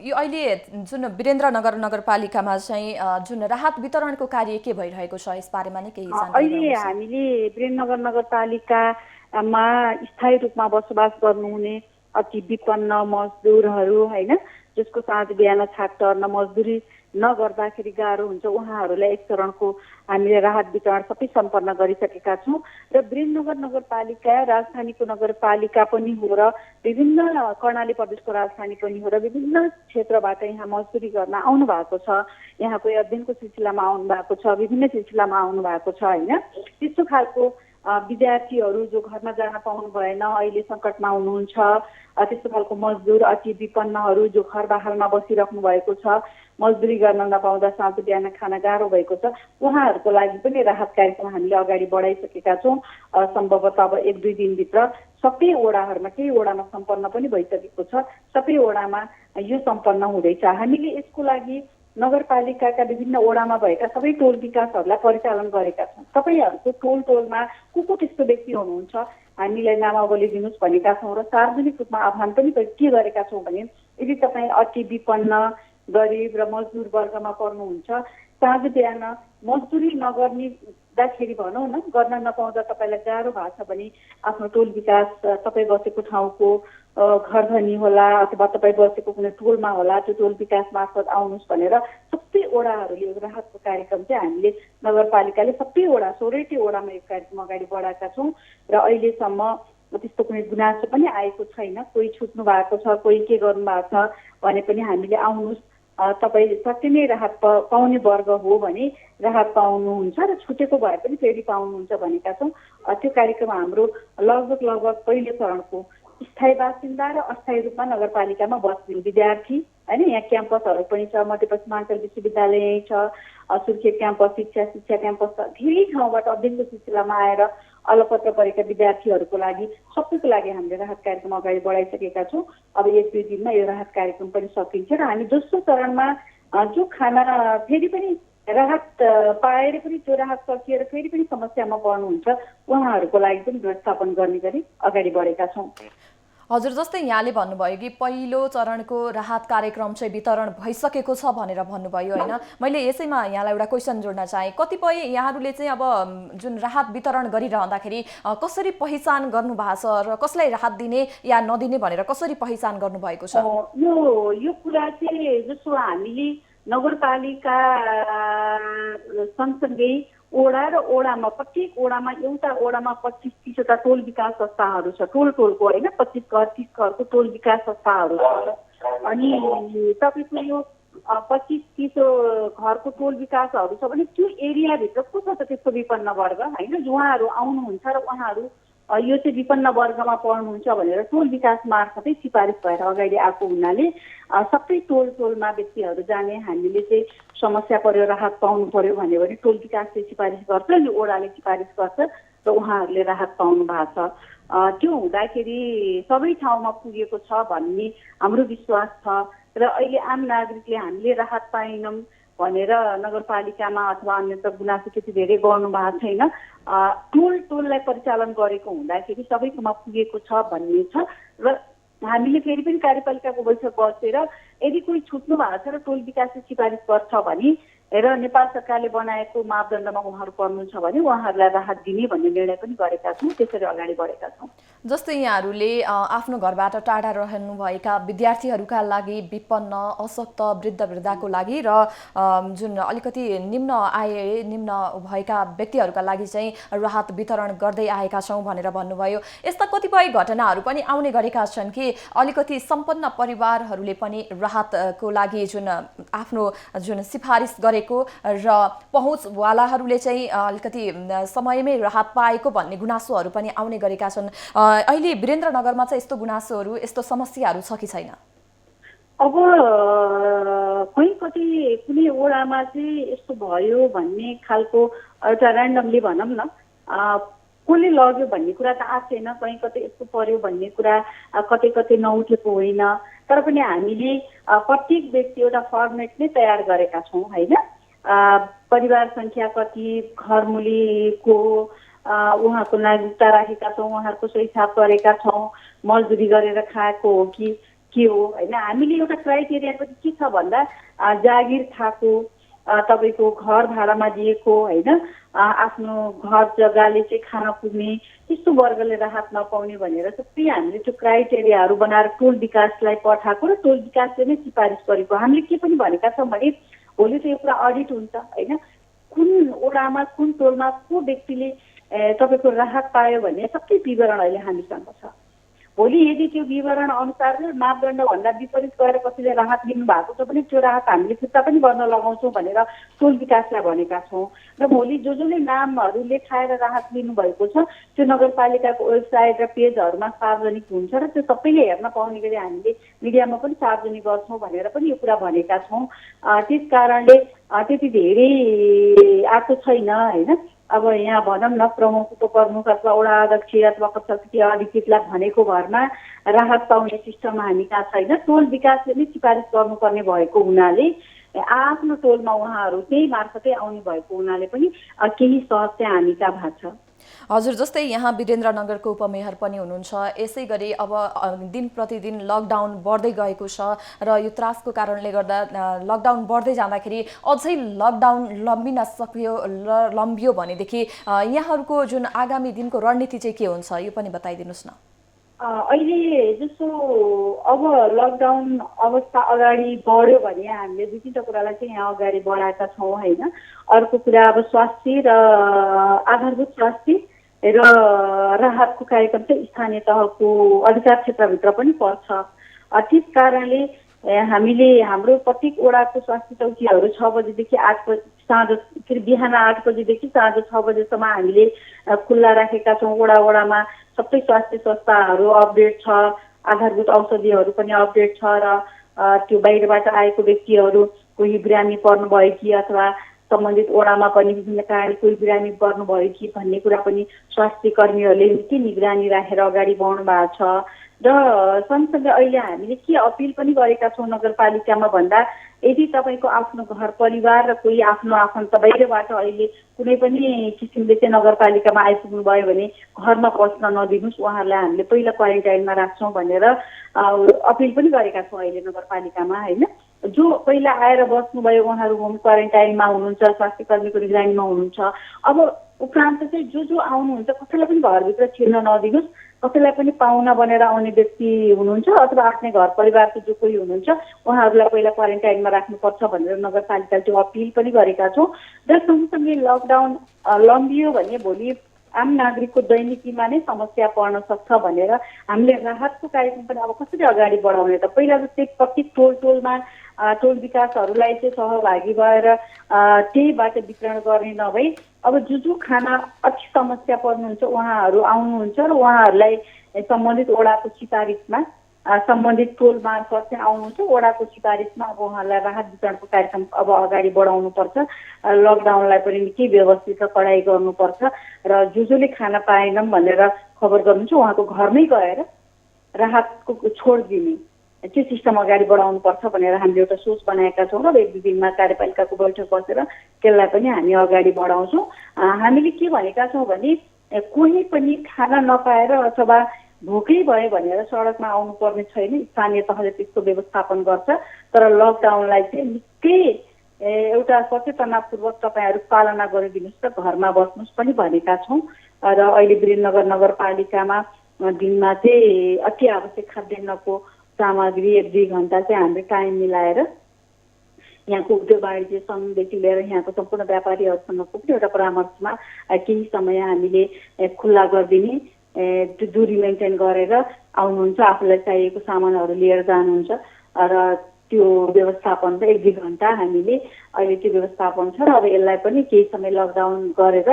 यो अहिले जुन वीरेन्द्रनगर नगरपालिकामा चाहिँ जुन राहत वितरणको कार्य के भइरहेको छ यस बारेमा नै केही जानकारी अहिले गराउनुहोस्। हामीले वीरेन्द्रनगर नगरपालिकामा स्थायी रूपमा बसोबास गर्नुहुने अति विपन्न मजदुरहरू होइन, जसको साँझ बिहान छाक टर्न मजदुरी नगर्दाखेरि गाह्रो हुन्छ, उहाँहरूलाई एक चरणको हामीले राहत वितरण सबै सम्पन्न गरिसकेका छौँ। र वीरेन्द्रनगर नगरपालिका राजधानीको नगरपालिका पनि हो र विभिन्न कर्णाली प्रदेशको राजधानी पनि हो र विभिन्न क्षेत्रबाट यहाँ मजदुरी गर्न आउनु भएको छ। यहाँ कोही अध्ययनको सिलसिलामा आउनु भएको छ, विभिन्न सिलसिलामा आउनु भएको छ होइन। त्यस्तो खालको विद्यार्थीहरू जो घरमा जान पाउनु भएन, अहिले सङ्कटमा हुनुहुन्छ, त्यस्तो खालको मजदुर अति विपन्नहरू जो घर बाहिरमा बसिराख्नु भएको छ, मजदुरी गर्न नपाउँदा साँझ बिहान खान गाह्रो भएको छ, उहाँहरूको लागि पनि राहत कार्यक्रम हामीले अगाडि बढाइसकेका छौँ। सम्भवतः अब 1-2 दिनभित्र सबै वडाहरूमा, केही वडामा सम्पन्न पनि भइसकेको छ, सबै वडामा यो सम्पन्न हुँदैछ। हामीले यसको लागि नगरपालिकाका विभिन्न वडामा भएका सबै टोल विकासहरूलाई परिचालन गरेका छौँ। तपाईँहरूको टोलमा को त्यस्तो व्यक्ति हुनुहुन्छ हामीलाई नामावली दिनुहोस् भनेका छौँ र सार्वजनिक रूपमा आह्वान पनि के गरेका छौँ भने यदि तपाईँ अति विपन्न गरिब र मजदुर वर्गमा पर्नुहुन्छ, साँझ बिहान मजदुरी नगर्नेदाखेरि भनौँ न, गर्न नपाउँदा तपाईँलाई गाह्रो भएको छ भने आफ्नो टोल विकास तपाईँ बसेको ठाउँको घरधनी होला अथवा तपाईँ बसेको कुनै टोलमा होला, त्यो टोल विकास मार्फत आउनुहोस् भनेर सबै वडाहरूले राहतको कार्यक्रम चाहिँ हामीले नगरपालिकाले सबै वडा 16 वडामा यो कार्यक्रम अगाडि बढाएका छौँ। र अहिलेसम्म त्यस्तो कुनै गुनासो पनि आएको छैन। कोही छुट्नु भएको छ, कोही के गर्नु भएको छ भने पनि हामीले आउनुहोस्, तपाईँ सबै नै राहत पाउने वर्ग हो भने राहत पाउनुहुन्छ र छुटेको भए पनि फेरि पाउनुहुन्छ भनेका छौँ। त्यो कार्यक्रम हाम्रो लगभग पहिलो चरणको स्थायी बासिन्दा र अस्थायी रूपमा नगरपालिकामा बस्ने विद्यार्थी होइन, यहाँ क्याम्पसहरू पनि छ, मध्यपश्चिमाञ्चल विश्वविद्यालय यहीँ छ, सुर्खेत क्याम्पस, शिक्षा क्याम्पस छ, धेरै ठाउँबाट अध्ययनको सिलसिलामा आएर अलपत्र परेका विद्यार्थीहरूको लागि सबैको लागि हामीले राहत कार्यक्रम अगाडि बढाइसकेका छौँ। अब 1-2 दिनमा यो राहत कार्यक्रम पनि सकिन्छ र हामी दोस्रो चरणमा जो खाना फेरि पनि राहत पाएर पनि त्यो राहत सकिएर फेरि पनि समस्यामा पर्नुहुन्छ उहाँहरूको लागि पनि व्यवस्थापन गर्ने गरी अगाडि बढेका छौँ। हजुर, जस्तै यहाँले भन्नुभयो कि पहिलो चरणको राहत कार्यक्रम चाहिँ वितरण भइसकेको छ भनेर भन्नुभयो होइन। मैले यसैमा यहाँलाई एउटा क्वेसन जोड्न चाहेँ। कतिपय यहाँहरूले चाहिँ अब जुन राहत वितरण गरिरहँदाखेरि कसरी पहिचान गर्नुभएको छ र कसलाई राहत दिने या नदिने भनेर कसरी पहिचान गर्नुभएको छ? यो कुरा चाहिँ जसो हामीले नगरपालिका सँगसँगै ओडा र ओडामा प्रत्येक ओडामा एउटा ओडामा 25-30वटा टोल विकास संस्थाहरू छ। टोलको होइन, 25-30 घरको टोल विकास संस्थाहरू छ। अनि तपाईँको यो 25-30 घरको टोल विकासहरू छ भने त्यो एरियाभित्र को छ त त्यस्तो विपन्न वर्ग होइन, उहाँहरू आउनुहुन्छ र उहाँहरू यो चाहिँ विपन्न वर्गमा पर्नुहुन्छ भनेर टोल विकास मार्फतै सिफारिस भएर अगाडि आएको हुनाले सबै टोलमा व्यक्तिहरू जाने, हामीले चाहिँ समस्या पर्यो राहत पाउनु पर्यो भन्यो भने टोल विकासले सिफारिस गर्छ, अनि ओडाले सिफारिस गर्छ र उहाँहरूले राहत पाउनु भएको छ। त्यो हुँदाखेरि सबै ठाउँमा पुगेको छ भन्ने हाम्रो विश्वास छ। र अहिले आम नागरिकले हामीले राहत पाएनौँ भनेर नगरपालिकामा अथवा अन्यत्र गुनासो त्यति धेरै गर्नु भएको छैन। टोललाई परिचालन गरेको हुँदाखेरि सबैकोमा पुगेको छ भन्ने छ। र हामीले फेरि पनि कार्यपालिकाको बैठक बसेर यदि कोही छुट्नु भएको छ र टोल विकासले सिफारिस गर्छ भने र नेपाल सरकारले बनाएको मापदण्डमा उहाँहरू पर्नुहुन्छ भने उहाँहरूलाई राहत दिने भन्ने निर्णय पनि गरेका छौँ। त्यसरी अगाडि बढेका छौँ। जस्तै यहाँहरूले आफ्नो घरबाट टाढा रहनुभएका विद्यार्थीहरूका लागि, विपन्न अशक्त वृद्धको लागि र जुन अलिकति निम्न आय निम्न भएका व्यक्तिहरूका लागि चाहिँ राहत वितरण गर्दै आएका छौँ भनेर भन्नुभयो। यस्ता कतिपय घटनाहरू पनि आउने गरेका छन् कि अलिकति सम्पन्न परिवारहरूले पनि राहतको लागि जुन आफ्नो जुन सिफारिस गरेको र पहुँचवालाहरूले चाहिँ अलिकति समयमै राहत पाएको भन्ने गुनासोहरू पनि आउने गरेका छन्। अहिले वीरेन्द्रनगरमा चाहिँ यस्तो गुनासोहरू, यस्तो समस्याहरू छ कि छैन? अब कति कुनै वडामा चाहिँ यस्तो भयो भन्ने खालको एउटा ऱ्यान्डमली भनौँ न कसले लग्यो भन्ने कुरा त आएको छैन, कहीँ कतै यस्तो पर्यो भन्ने कुरा कतै कतै नउठेको होइन। तर पनि हामीले प्रत्येक व्यक्ति एउटा फर्मेट नै तयार गरेका छौँ होइन। परिवार सङ्ख्या कति, घरमुलीको उहाँको नागरिकता राखेका छौँ, उहाँहरूको सही छाप गरेका छौँ, मजदुरी गरेर खाएको हो कि के हो होइन। हामीले एउटा क्राइटेरिया पनि के छ भन्दा जागिर खाएको, तपाईँको घर भाडामा दिएको होइन, आफ्नो घर जग्गाले चाहिँ खान पुग्ने त्यस्तो वर्गले राहत नपाउने भनेर सबै हामीले त्यो क्राइटेरियाहरू बनाएर टोल विकासलाई पठाएको र टोल विकासले नै सिफारिस गरेको। हामीले के पनि भनेका छौँ भने भोलि त यो कुरा अडिट हुन्छ होइन, कुन वडामा कुन टोलमा को व्यक्तिले तपाईँको राहत पायो भन्ने सबै विवरण अहिले हामीसँग छ। भोलि यदि त्यो विवरण अनुसार मापदण्डभन्दा विपरीत गएर कसैले राहत लिनुभएको छ भने त्यो राहत हामीले फिर्ता पनि गर्न लगाउँछौँ भनेर टोल विकासलाई भनेका छौँ। र भोलि जसले नामहरू लेखाएर राहत लिनुभएको छ त्यो नगरपालिकाको वेबसाइट र पेजहरूमा सार्वजनिक हुन्छ र त्यो सबैले हेर्न पाउने गरी हामीले मिडियामा पनि सार्वजनिक गर्छौँ भनेर पनि यो कुरा भनेका छौँ। त्यस कारणले त्यति धेरै आएको छैन होइन। अब यहाँ भनौँ न प्रमुख उपप्रमुख अथवा वडा अध्यक्ष अथवा प्रशासकीय अधिकृतलाई भनेको भरमा राहत पाउने सिस्टम हामी कहाँ छैन। टोल विकासले नै सिफारिस गर्नुपर्ने भएको हुनाले आफ्नो टोलमा उहाँहरू त्यही मार्फतै आउने भएको हुनाले पनि केही सहज चाहिँ हामी कहाँ भएको छ। हजुर, जस्तै यहाँ वीरेन्द्रनगरको उपमेयर पनि हुनुहुन्छ, यसै गरी अब दिन प्रतिदिन लकडाउन बढ्दै गएको छ र यो त्रासको कारणले गर्दा लकडाउन बढ्दै जाँदाखेरि अझै लकडाउन लम्बियो भनेदेखि यहाँहरूको जुन आगामी दिनको रणनीति चाहिँ के हुन्छ यो पनि बताइदिनुहोस् न। अहिले जस्तो अब लकडाउन अवस्था अगाडि बढ्यो भने हामीले दुई तिनवटा कुरालाई चाहिँ यहाँ अगाडि बढाएका छौँ होइन। अर्को कुरा अब स्वास्थ्य र आधारभूत स्वास्थ्य र राहतको कार्यक्रम चाहिँ स्थानीय तहको अधिकार क्षेत्रभित्र पनि पर्छ। त्यस कारणले हामीले हाम्रो प्रत्येक वडाको स्वास्थ्य चौकीहरू 6 बजेदेखि 8 बजे साँझ फेरि बिहान 8 बजेदेखि साँझ 6 बजेसम्म हामीले खुल्ला राखेका छौँ। वडामा सबै स्वास्थ्य संस्थाहरू अपडेट छ, आधारभूत औषधिहरू पनि अपडेट छ र त्यो बाहिरबाट आएको व्यक्तिहरू कोही बिरामी पर्नुभयो कि अथवा सम्बन्धित वडामा पनि विभिन्न कारणले कोही बिरामी पर्नुभयो कि भन्ने कुरा पनि स्वास्थ्य कर्मीहरूले निकै निगरानी राखेर अगाडि बढ्नु भएको छ। र सँगसँगै अहिले हामीले के अपिल पनि गरेका छौँ नगरपालिकामा भन्दा यदि तपाईँको आफ्नो घर परिवार र कोही आफ्नो आफन्त बाहिरबाट अहिले कुनै पनि किसिमले चाहिँ नगरपालिकामा आइपुग्नु भयो भने घरमा बस्न नदिनुहोस्, उहाँहरूलाई हामीले पहिला क्वारेन्टाइनमा राख्छौँ भनेर अपिल पनि गरेका छौँ अहिले नगरपालिकामा होइन। जो पहिला आएर बस्नुभयो उहाँहरू होम क्वारेन्टाइनमा हुनुहुन्छ, स्वास्थ्य कर्मीको निगरानीमा हुनुहुन्छ। अब उपरान्त चाहिँ जो आउनुहुन्छ कसैलाई पनि घरभित्र छिर्न नदिनुहोस्, कसैलाई पनि पाहुना बनेर आउने व्यक्ति हुनुहुन्छ अथवा आफ्नै घर परिवारको जो कोही हुनुहुन्छ उहाँहरूलाई पहिला क्वारेन्टाइनमा राख्नुपर्छ भनेर नगरपालिकाले त्यो अपिल पनि गरेका छौँ। र सँगसँगै लकडाउन लम्बियो भने भोलि आम नागरिकको दैनिकीमा नै समस्या पर्न सक्छ भनेर हामीले राहतको कार्यक्रम पनि अब कसरी अगाडि बढाउने त पहिला जस्तै प्रत्येक टोलमा टोल विकासहरूलाई चाहिँ सहभागी भएर त्यहीबाट वितरण गर्ने नभई अब जो खाना अति समस्या पर्नुहुन्छ उहाँहरू आउनुहुन्छ र उहाँहरूलाई सम्बन्धित वडाको सिफारिसमा सम्बन्धित टोल मार्फत चाहिँ आउनुहुन्छ। वडाको सिफारिसमा अब उहाँहरूलाई राहत वितरणको कार्यक्रम अब अगाडि बढाउनुपर्छ। लकडाउनलाई पनि निकै व्यवस्थित र कडाइ गर्नुपर्छ र जसले खाना पाएनन् भनेर खबर गर्नुहुन्छ उहाँको घरमै गएर राहतको छोड दिने त्यो सिस्टम अगाडि बढाउनुपर्छ भनेर हामीले एउटा सोच बनाएका छौँ र एक दुई दिनमा कार्यपालिकाको बैठक बसेर त्यसलाई पनि हामी अगाडि बढाउँछौँ। हामीले के भनेका छौँ भने कोही पनि खाना नपाएर अथवा भोकै भयो भनेर सडकमा आउनुपर्ने छैन, स्थानीय तहले त्यसको व्यवस्थापन गर्छ। तर लकडाउनलाई चाहिँ निकै एउटा सचेतनापूर्वक तपाईँहरू पालना गरिदिनुहोस् र घरमा बस्नुहोस् पनि भनेका छौँ। र अहिले वीरेन्द्रनगर नगरपालिकामा दिनमा चाहिँ अति आवश्यक खाद्यान्नको सामग्री 1-2 घन्टा चाहिँ हामीले टाइम मिलाएर यहाँको उद्योग वाणिज्य सङ्घदेखि लिएर यहाँको सम्पूर्ण व्यापारीहरूसँगको पनि एउटा परामर्शमा केही समय हामीले खुल्ला गरिदिने, त्यो दूरी मेन्टेन गरेर आउनुहुन्छ, आफूलाई चाहिएको सामानहरू लिएर जानुहुन्छ र त्यो व्यवस्थापन त 1-2 घन्टा हामीले अहिले त्यो व्यवस्थापन छ। र अब यसलाई पनि केही समय लकडाउन गरेर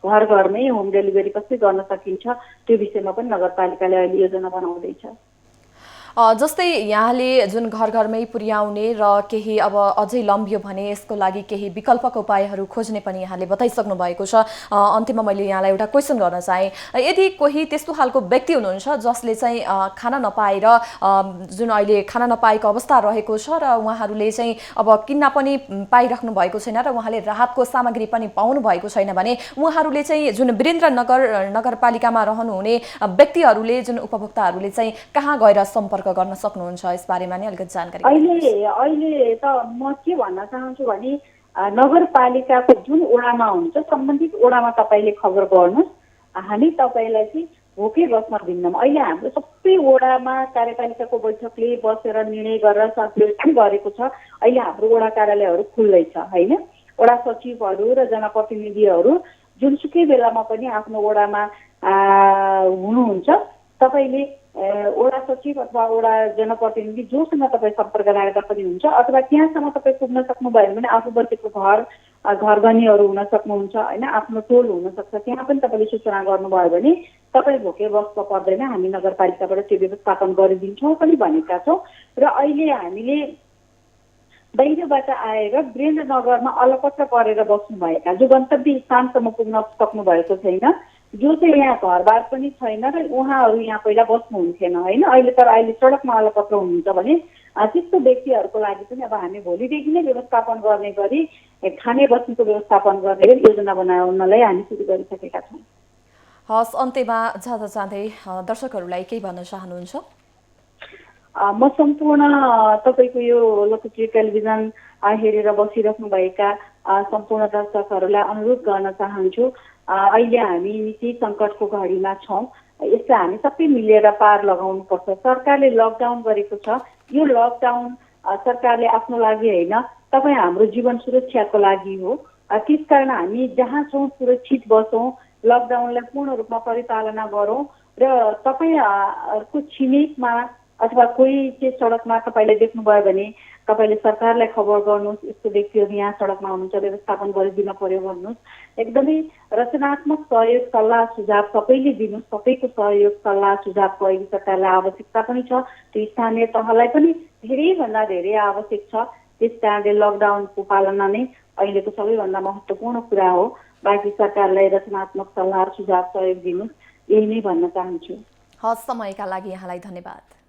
घर घरमै होम डेलिभरी कसरी गर्न सकिन्छ त्यो विषयमा पनि नगरपालिकाले अहिले योजना बनाउँदैछ। जस्तै यहाँले जुन घर घरमै पुर्याउने र केही अब अझै लम्बियो भने यसको लागि केही विकल्पको उपायहरू खोज्ने पनि यहाँले बताइसक्नु भएको छ। अन्त्यमा मैले यहाँलाई एउटा क्वेसन गर्न चाहेँ, यदि कोही त्यस्तो खालको व्यक्ति हुनुहुन्छ जसले चाहिँ खाना नपाएर जुन अहिले खाना नपाएको अवस्था रहेको छ र उहाँहरूले चाहिँ अब किन्न पनि पाइराख्नु भएको छैन र उहाँले राहतको सामग्री पनि पाउनु भएको छैन भने उहाँहरूले चाहिँ जुन नगरपालिकामा रहनुहुने व्यक्तिहरूले जुन उपभोक्ताहरूले चाहिँ कहाँ गएर सम्पर्क गर्न सक्नुहुन्छ, यस बारेमा नि अलिकति जानकारी अहिले त म के भन्न चाहन्छु भने नगरपालिकाको जुन ओडामा हुन्छ सम्बन्धित ओडामा तपाईँले खबर गर्नुहोस्। हामी तपाईँलाई चाहिँ भोकै बस्न दिन्नौँ। अहिले हाम्रो सबै ओडामा कार्यपालिकाको बैठकले बसेर निर्णय गरेर सर्कुलेट पनि गरेको छ। अहिले हाम्रो ओडा कार्यालयहरू खुल्दैछ होइन। ओडा सचिवहरू र जनप्रतिनिधिहरू जुनसुकै बेलामा पनि आफ्नो ओडामा हुनुहुन्छ। तपाईँले ओडा सचिव अथवा ओडा जनप्रतिनिधि जोसँग तपाईँ सम्पर्क राख्दा पनि हुन्छ, अथवा त्यहाँसम्म तपाईँ पुग्न सक्नुभयो भने आफू बसेको घरगनीहरू हुन सक्नुहुन्छ होइन, आफ्नो टोल हुनसक्छ, त्यहाँ पनि तपाईँले सूचना गर्नुभयो भने तपाईँ भोकै बस्न पर्दैन। हामी नगरपालिकाबाट त्यो व्यवस्थापन गरिदिन्छौँ पनि भनेका छौँ। र अहिले हामीले बाहिरबाट आएर वीरेन्द्रनगरमा अलपत्र परेर बस्नुभएका जो गन्तव्य स्थानसम्म पुग्न सक्नु भएको छैन, जो चाहिँ यहाँ घरबार पनि छैन र उहाँहरू यहाँ पहिला बस्नुहुन्थेन होइन, अहिले सडकमा अलपत्र हुनुहुन्छ भने त्यस्तो व्यक्तिहरूको लागि पनि अब हामी भोलिदेखि नै व्यवस्थापन गर्ने गरी खाने बस्नेको व्यवस्थापन गर्ने गरी योजना बनाउनलाई हामी सुरु गरिसकेका छौँ। हस्, अन्त्यमा जाँदै दर्शकहरूलाई केही भन्न चाहनुहुन्छ? म सम्पूर्ण तपाईँको यो लोकप्रिय टेलिभिजन हेरेर बसिराख्नुभएका सम्पूर्ण दर्शकहरूलाई अनुरोध गर्न चाहन्छु, अहिले हामी निकै सङ्कटको घडीमा छौँ। यसलाई हामी सबै मिलेर पार लगाउनुपर्छ। सरकारले लकडाउन गरेको छ। यो लकडाउन सरकारले आफ्नो लागि होइन, तपाईँ हाम्रो जीवन सुरक्षाको लागि हो। त्यसकारण हामी जहाँ छौँ सुरक्षित बसौँ, लकडाउनलाई पूर्ण रूपमा परिपालना गरौँ र तपाईँहरूको छिमेकमा अथवा कोही चाहिँ सडकमा तपाईँले देख्नुभयो भने तपाईँले सरकारलाई खबर गर्नुहोस्, यस्तो व्यक्तिहरू यहाँ सडकमा हुनुहुन्छ, व्यवस्थापन गरिदिन पर्यो भन्नुहोस्। एकदमै रचनात्मक सहयोग सल्लाह सुझाव सबैले दिनुहोस्। सबैको सहयोग सल्लाह सुझावको अहिले सरकारलाई आवश्यकता पनि छ। त्यो स्थानीय तहलाई पनि धेरैभन्दा धेरै आवश्यक छ। त्यस कारणले लकडाउनको पालना नै अहिलेको सबैभन्दा महत्त्वपूर्ण कुरा हो। बाँकी सरकारलाई रचनात्मक सल्लाह सुझाव सहयोग दिनुहोस्, यही नै भन्न चाहन्छु। हस्, समयका लागि यहाँलाई धन्यवाद।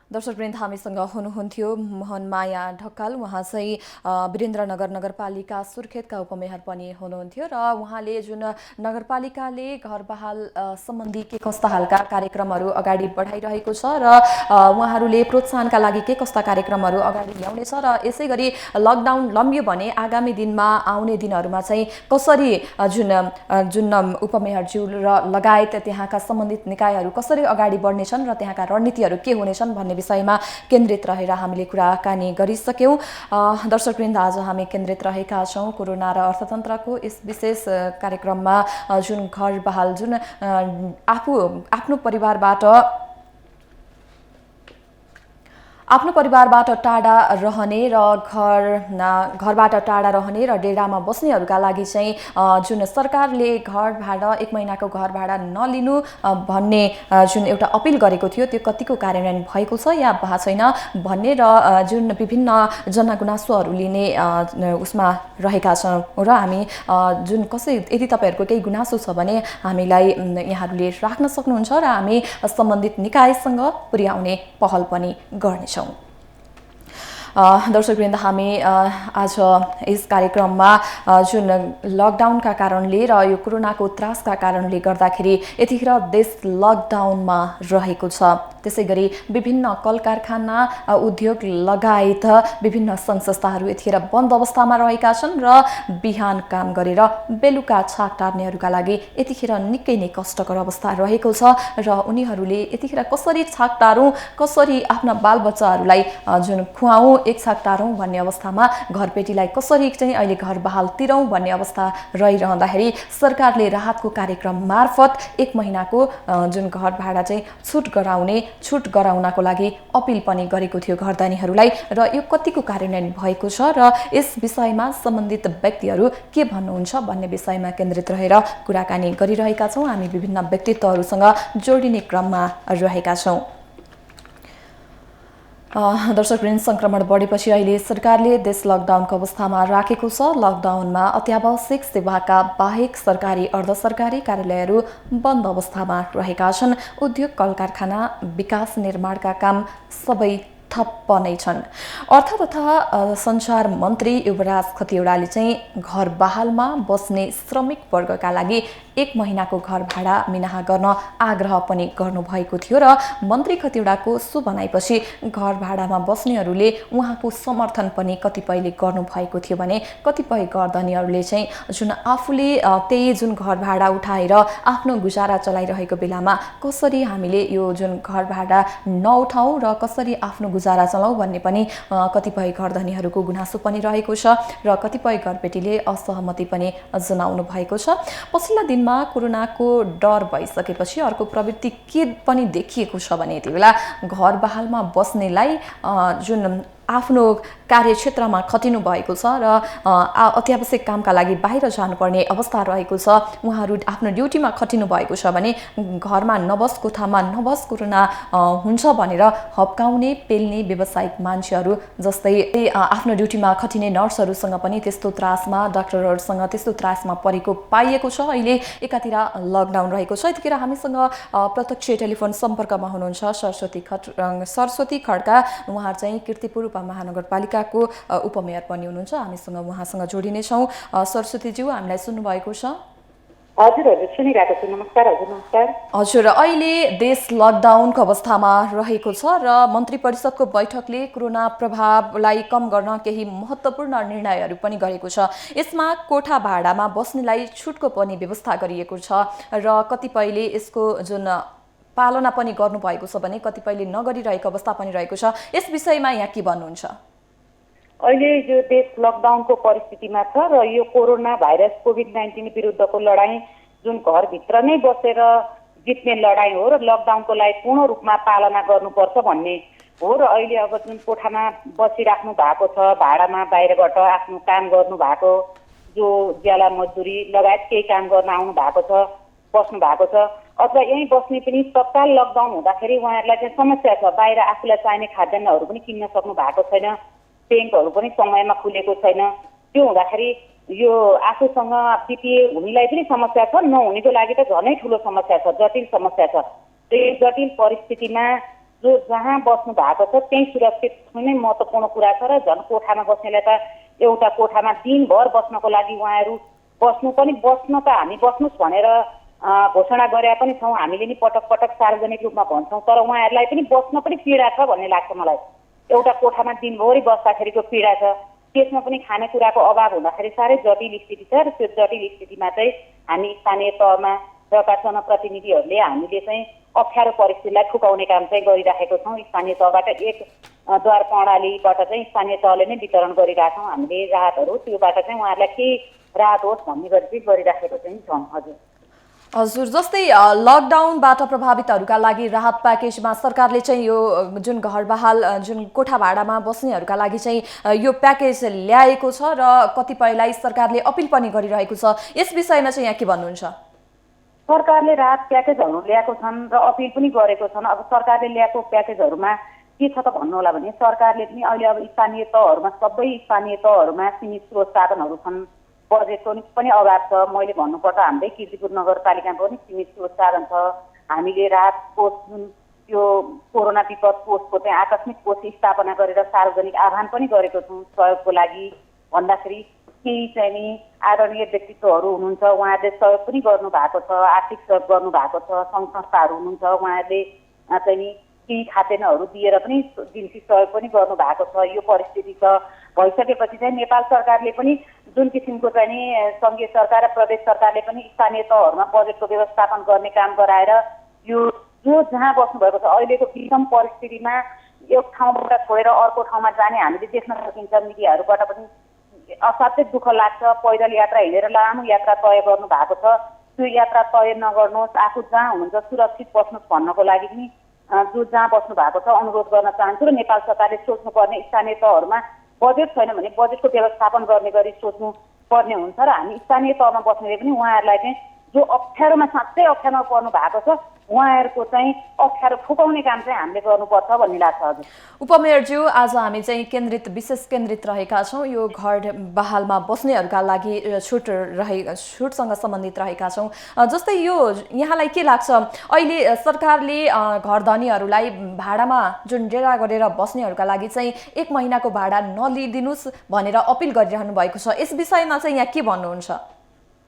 दर्शकवृन्द, हामीसँग हुनुहुन्थ्यो मोहनमाया ढकाल। उहाँ चाहिँ वीरेन्द्रनगर नगरपालिका सुर्खेतका उपमेयर पनि हुनुहुन्थ्यो र उहाँले जुन नगरपालिकाले घर बहाल सम्बन्धी के कस्ता खालका कार्यक्रमहरू अगाडि बढाइरहेको छ र उहाँहरूले प्रोत्साहनका लागि के कस्ता कार्यक्रमहरू अगाडि ल्याउनेछ र यसै गरी लकडाउन लम्बियो भने आगामी दिनमा आउने दिनहरूमा चाहिँ कसरी जुन उपमेयरज्यू र लगायत त्यहाँका सम्बन्धित निकायहरू कसरी अगाडि बढ्नेछन् र त्यहाँका रणनीतिहरू के हुनेछन् भन्ने विषयमा केन्द्रित रहेर हामीले कुराकानी गरिसक्यौँ। दर्शकवृन्द, आज हामी केन्द्रित रहेका छौँ कोरोना र अर्थतन्त्रको यस विशेष कार्यक्रममा। जुन घर बहाल जुन आफ्नो परिवारबाट टाढा रहने र घरबाट टाढा रहने र डेरामा बस्नेहरूका लागि चाहिँ जुन सरकारले घर भाडा 1 महिनाको घर भाडा नलिनु भन्ने जुन एउटा अपिल गरेको थियो, त्यो कतिको कार्यान्वयन भएको छ या भएको छैन भन्ने र जुन विभिन्न जनगुनासोहरू लिने उसमा रहेका छौँ र हामी जुन यदि तपाईँहरूको केही गुनासो छ भने हामीलाई यहाँहरूले राख्न सक्नुहुन्छ र हामी सम्बन्धित निकायसँग पुर्याउने पहल पनि गर्नेछौँ। दर्शकवृन्द, हामी आज यस कार्यक्रममा जुन लकडाउनका कारणले र यो कोरोनाको त्रासका कारणले गर्दाखेरि यतिखेर देश लकडाउनमा रहेको छ। त्यसै गरी विभिन्न कल कारखाना उद्योग लगायत विभिन्न सङ्घ संस्थाहरू यतिखेर बन्द अवस्थामा रहेका छन् र बिहान काम गरेर बेलुका छाक टार्नेहरूका लागि यतिखेर निकै नै कष्टकर अवस्था रहेको छ र उनीहरूले यतिखेर कसरी छाक टारौँ, कसरी आफ्ना बालबच्चाहरूलाई जुन खुवाउँ, एक छाक टारौँ भन्ने अवस्थामा घरपेटीलाई कसरी चाहिँ अहिले घर बहाल तिरौँ भन्ने अवस्था रहिरहँदाखेरि सरकारले राहतको कार्यक्रम मार्फत 1 महिनाको जुन घर भाडा चाहिँ छुट गराउने छुट गराउनको लागि अपिल पनि गरेको थियो घरधनीहरूलाई र यो कतिको कार्यान्वयन भएको छ र यस विषयमा सम्बन्धित व्यक्तिहरू के भन्नुहुन्छ भन्ने विषयमा केन्द्रित रहेर कुराकानी गरिरहेका छौँ। हामी विभिन्न व्यक्तित्वहरूसँग जोडिने क्रममा रहेका छौँ। दर्शकवृन्द, संक्रमण बढेपछि अहिले सरकारले देश लकडाउनको अवस्थामा राखेको छ। लकडाउनमा अत्यावश्यक सेवाका बाहेक सरकारी अर्ध सरकारी कार्यालयहरू बन्द अवस्थामा रहेका छन्। उद्योग, कल कारखाना, विकास निर्माणका काम सबै ठप्प नै छन्। अर्थ तथा सञ्चार मन्त्री युवराज खतिवडाले चाहिँ घर बहालमा बस्ने श्रमिक वर्गका लागि 1 महिनाको घर भाडा मिनाहा गर्न आग्रह पनि गर्नुभएको थियो र मन्त्री खतिवडाको सो भनाइपछि घर भाडामा बस्नेहरूले उहाँको समर्थन पनि कतिपयले गर्नुभएको थियो भने कतिपय घरधनीहरूले चाहिँ जुन आफूले त्यही जुन घर भाडा उठाएर आफ्नो गुजारा चलाइरहेको बेलामा कसरी हामीले यो जुन घर भाडा नउठाउँ र कसरी आफ्नो गुजारा चलाउँ भन्ने पनि कतिपय घरधनीहरूको गुनासो पनि रहेको छ र कतिपय घरबेटीले असहमति पनि जनाउनु भएको छ। पछिल्ला दिनमा कोरोनाको डर भइसकेपछि अर्को प्रवृत्ति के पनि देखिएको छ भने यति बेला घर बहालमा बस्नेलाई जुन आफ्नो कार्यक्षेत्रमा खटिनु भएको छ र अत्यावश्यक कामका लागि बाहिर जानुपर्ने अवस्था रहेको छ, उहाँहरू आफ्नो ड्युटीमा खटिनु भएको छ भने घरमा नबस, कोठामा नबस, कोरोना हुन्छ भनेर हप्काउने पेल्ने व्यावसायिक मान्छेहरू जस्तै आफ्नो ड्युटीमा खटिने नर्सहरूसँग पनि त्यस्तो त्रासमा, डाक्टरहरूसँग त्यस्तो त्रासमा परेको पाइएको छ। अहिले एकातिर लकडाउन रहेको छ, यतिखेर हामीसँग प्रत्यक्ष टेलिफोन सम्पर्कमा हुनुहुन्छ सरस्वती खड्का। उहाँ चाहिँ कीर्तिपुर महानगरपालिकाको उपमेयर पनि हुनुहुन्छ। हामीसँग उहाँसँग जोडिनेछौँ। सरस्वतीज्यू, हामीलाई सुन्नुभएको छ? हजुर हजुर, सुनिरहेको छु। नमस्कार हजुर। नमस्कार हजुर। अहिले देश लकडाउनको अवस्थामा रहेको छ र मन्त्री परिषदको बैठकले कोरोना प्रभावलाई कम गर्न केही महत्त्वपूर्ण निर्णयहरू पनि गरेको छ। यसमा कोठा भाडामा बस्नेलाई छुटको पनि व्यवस्था गरिएको छ र कतिपयले यसको जुन पालना पनि गर्नुभएको छ भने कतिपयले नगरिरहेको अवस्था पनि रहेको छ। यस विषयमा यहाँ के भन्नुहुन्छ? अहिले यो देश लकडाउनको परिस्थितिमा छ र यो कोरोना भाइरस कोभिड-19 विरुद्धको लडाईँ जुन घरभित्र नै बसेर जित्ने लडाईँ हो र लकडाउनको लागि पूर्ण रूपमा पालना गर्नुपर्छ भन्ने हो। र अहिले अब जुन कोठामा बसिराख्नु भएको छ, भाडामा बाहिरबाट आफ्नो काम गर्नु भएको, जो ज्याला मजदुरी लगायत केही काम गर्न आउनु भएको छ, बस्नु भएको छ, अथवा यहीँ बस्ने पनि तत्काल लकडाउन हुँदाखेरि उहाँहरूलाई चाहिँ समस्या छ। बाहिर आफूलाई चाहिने खाद्यान्नहरू पनि किन्न सक्नु भएको छैन, ब्याङ्कहरू पनि समयमा खुलेको छैन। त्यो हुँदाखेरि यो आफूसँग वित्तीय हुनेलाई पनि समस्या छ, नहुनेको लागि त झनै ठुलो समस्या छ, जटिल समस्या छ। त्यही जटिल परिस्थितिमा जो जहाँ बस्नु भएको छ त्यही सुरक्षित नै महत्त्वपूर्ण कुरा छ। र झन् कोठामा बस्नेलाई त एउटा कोठामा दिनभर बस्नको लागि उहाँहरू बस्न त हामी बस्नुहोस् भनेर घोषणा गरे पनि छौँ, हामीले नि पटक पटक सार्वजनिक रूपमा भन्छौँ, तर उहाँहरूलाई पनि बस्न पनि पीडा छ भन्ने लाग्छ मलाई। एउटा कोठामा दिनभरि बस्दाखेरिको पीडा छ, त्यसमा पनि खानेकुराको अभाव हुँदाखेरि साह्रै जटिल स्थिति छ। र त्यो जटिल स्थितिमा चाहिँ हामी स्थानीय तहमा रहेका जनप्रतिनिधिहरूले हामीले चाहिँ अप्ठ्यारो परिस्थितिलाई ठुकाउने काम चाहिँ गरिराखेको छौँ। स्थानीय तहबाट एक द्वार प्रणालीबाट चाहिँ स्थानीय तहले नै वितरण गरिरहेका छौँ हामीले राहतहरू, त्योबाट चाहिँ उहाँहरूलाई केही राहत होस् भन्ने गरी चाहिँ गरिराखेको चाहिँ छौँ। हजुर, जस्तै लकडाउनबाट प्रभावितहरूका लागि राहत प्याकेजमा सरकारले चाहिँ यो जुन घर बहाल जुन कोठा भाडामा बस्नेहरूका लागि चाहिँ यो प्याकेज ल्याएको छ र कतिपयलाई सरकारले अपिल पनि गरिरहेको छ। यस विषयमा चाहिँ यहाँ के भन्नुहुन्छ? सरकारले राहत प्याकेजहरू ल्याएको छन् र अपिल पनि गरेको छन्। अब सरकारले ल्याएको प्याकेजहरूमा के छ त भन्नु होला भने सरकारले पनि अहिले अब स्थानीय तहहरूमा सबै स्थानीय तहहरूमा सीमित स्रोत साधनहरू छन्, बजेटको पनि अभाव छ। मैले भन्नुपर्दा हाम्रै कीर्तिपुर नगरपालिकामा पनि सीमित स्रोत साधन छ। हामीले राहत कोष जुन त्यो कोरोना विपद कोषको चाहिँ आकस्मिक कोष स्थापना गरेर सार्वजनिक आह्वान पनि गरेको छौँ सहयोगको लागि। भन्दाखेरि केही चाहिँ नि आदरणीय व्यक्तित्वहरू हुनुहुन्छ, उहाँहरूले सहयोग पनि गर्नु भएको छ, आर्थिक सहयोग गर्नु भएको छ, सङ्घ संस्थाहरू हुनुहुन्छ, उहाँहरूले चाहिँ नि केही खाद्यान्नहरू दिएर पनि जिन्सी सहयोग पनि गर्नु भएको छ। यो परिस्थिति छ भइसकेपछि चाहिँ नेपाल सरकारले पनि जुन किसिमको चाहिँ नि सङ्घीय सरकार र प्रदेश सरकारले पनि स्थानीय तहहरूमा बजेटको व्यवस्थापन गर्ने काम गराएर यो जो जहाँ बस्नुभएको छ अहिलेको विषम परिस्थितिमा एक ठाउँबाट छोडेर अर्को ठाउँमा जाने हामीले देख्न सकिन्छ। मिडियाहरूबाट पनि असाध्यै दुःख लाग्छ। पैदल यात्रा हिँडेर लामो यात्रा तय गर्नु भएको छ, त्यो यात्रा तय नगर्नुहोस्, आफू जहाँ हुनुहुन्छ सुरक्षित बस्नुहोस् भन्नको लागि पनि जो जहाँ बस्नु भएको छ अनुरोध गर्न चाहन्छु र नेपाल सरकारले सोच्नुपर्ने स्थानीय तहहरूमा बजेट छैन भने बजेटको व्यवस्थापन गर्ने गरी सोच्नु पर्ने हुन्छ र हामी स्थानीय तहमा बस्नेले पनि उहाँहरूलाई चाहिँ जो अप्ठ्यारोमा साँच्चै अप्ठ्यारोमा पर्नु भएको छ उहाँहरूको चाहिँ अप्ठ्यारो फुकाउने काम चाहिँ हामीले गर्नुपर्छ भन्ने लाग्छ। हजुर उपमेयरज्यू, आज हामी चाहिँ विशेष केन्द्रित रहेका छौँ यो घर बहालमा बस्नेहरूका लागि छुटसँग सम्बन्धित रहेका छौँ। जस्तै यो यहाँलाई के लाग्छ, अहिले सरकारले घर धनीहरूलाई भाडामा जुन डेरा गरेर बस्नेहरूका लागि चाहिँ 1 महिनाको भाडा नलिदिनुहोस् भनेर अपिल गरिरहनु भएको छ, यस विषयमा चाहिँ यहाँ के भन्नुहुन्छ?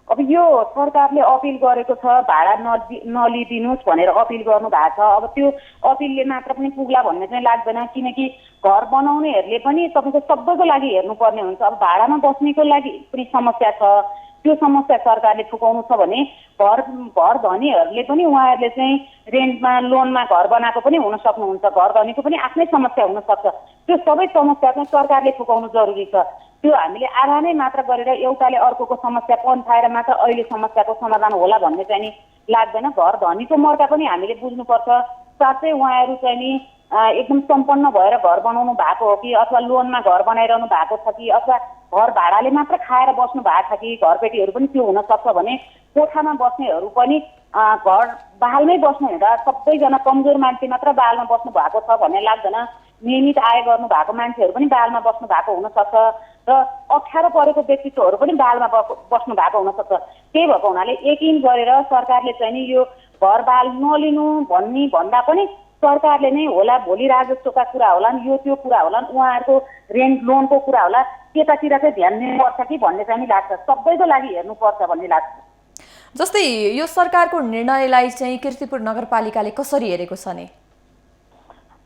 अब यो सरकारले अपिल गरेको छ भाडा नलिदिनुहोस् भनेर अपिल गर्नु भएको छ। अब त्यो अपिलले मात्र पनि पुग्ला भन्ने चाहिँ लाग्दैन, किनकि घर बनाउनेहरूले पनि तपाईँको सबैको लागि हेर्नुपर्ने हुन्छ। अब भाडामा बस्नेको लागि पनि समस्या छ, त्यो समस्या सरकारले फुकाउनु छ भने घर धनीहरूले पनि उहाँहरूले चाहिँ रेन्टमा लोनमा घर बनाएको पनि हुन सक्नुहुन्छ, घर धनीको पनि आफ्नै समस्या हुनसक्छ। त्यो सबै समस्या चाहिँ सरकारले फुकाउनु जरुरी छ। त्यो हामीले आधा नै मात्र गरेर एउटाले अर्कोको समस्या पन्थाएर मात्र अहिले समस्याको समाधान होला भन्ने चाहिँ नि लाग्दैन। घर धनीको मर्का पनि हामीले बुझ्नुपर्छ। साथै उहाँहरू चाहिँ नि एकदम सम्पन्न भएर घर बनाउनु भएको हो कि अथवा लोनमा घर बनाइरहनु भएको छ कि अथवा घर भाडाले मात्र खाएर बस्नु भएको छ कि घरपेटीहरू पनि त्यो हुनसक्छ भने कोठामा बस्नेहरू पनि घर बहालमै बस्नु हुँदा सबैजना कमजोर मान्छे मात्र बहालमा बस्नु भएको छ भन्ने लाग्दैन। नियमित आय गर्नु भएको मान्छेहरू पनि बहालमा बस्नु भएको हुनसक्छ र अप्ठ्यारो परेको व्यक्तित्वहरू पनि बहालमा बस्नु भएको हुनसक्छ। त्यही भएको हुनाले यकिन गरेर सरकारले चाहिँ नि यो घर बहाल नलिनु भन्दा पनि सरकारले नै होला भोलि राजस्वका कुरा होलान्, यो त्यो कुरा होलान्, उहाँहरूको रेन्ट लोनको कुरा होला, त्यतातिर चाहिँ ध्यान दिनुपर्छ कि भन्ने चाहिँ नि लाग्छ। सबैको लागि हेर्नुपर्छ भन्ने लाग्छ। जस्तै यो सरकारको निर्णयलाई चाहिँ कीर्तिपुर नगरपालिकाले कसरी हेरेको छ नि?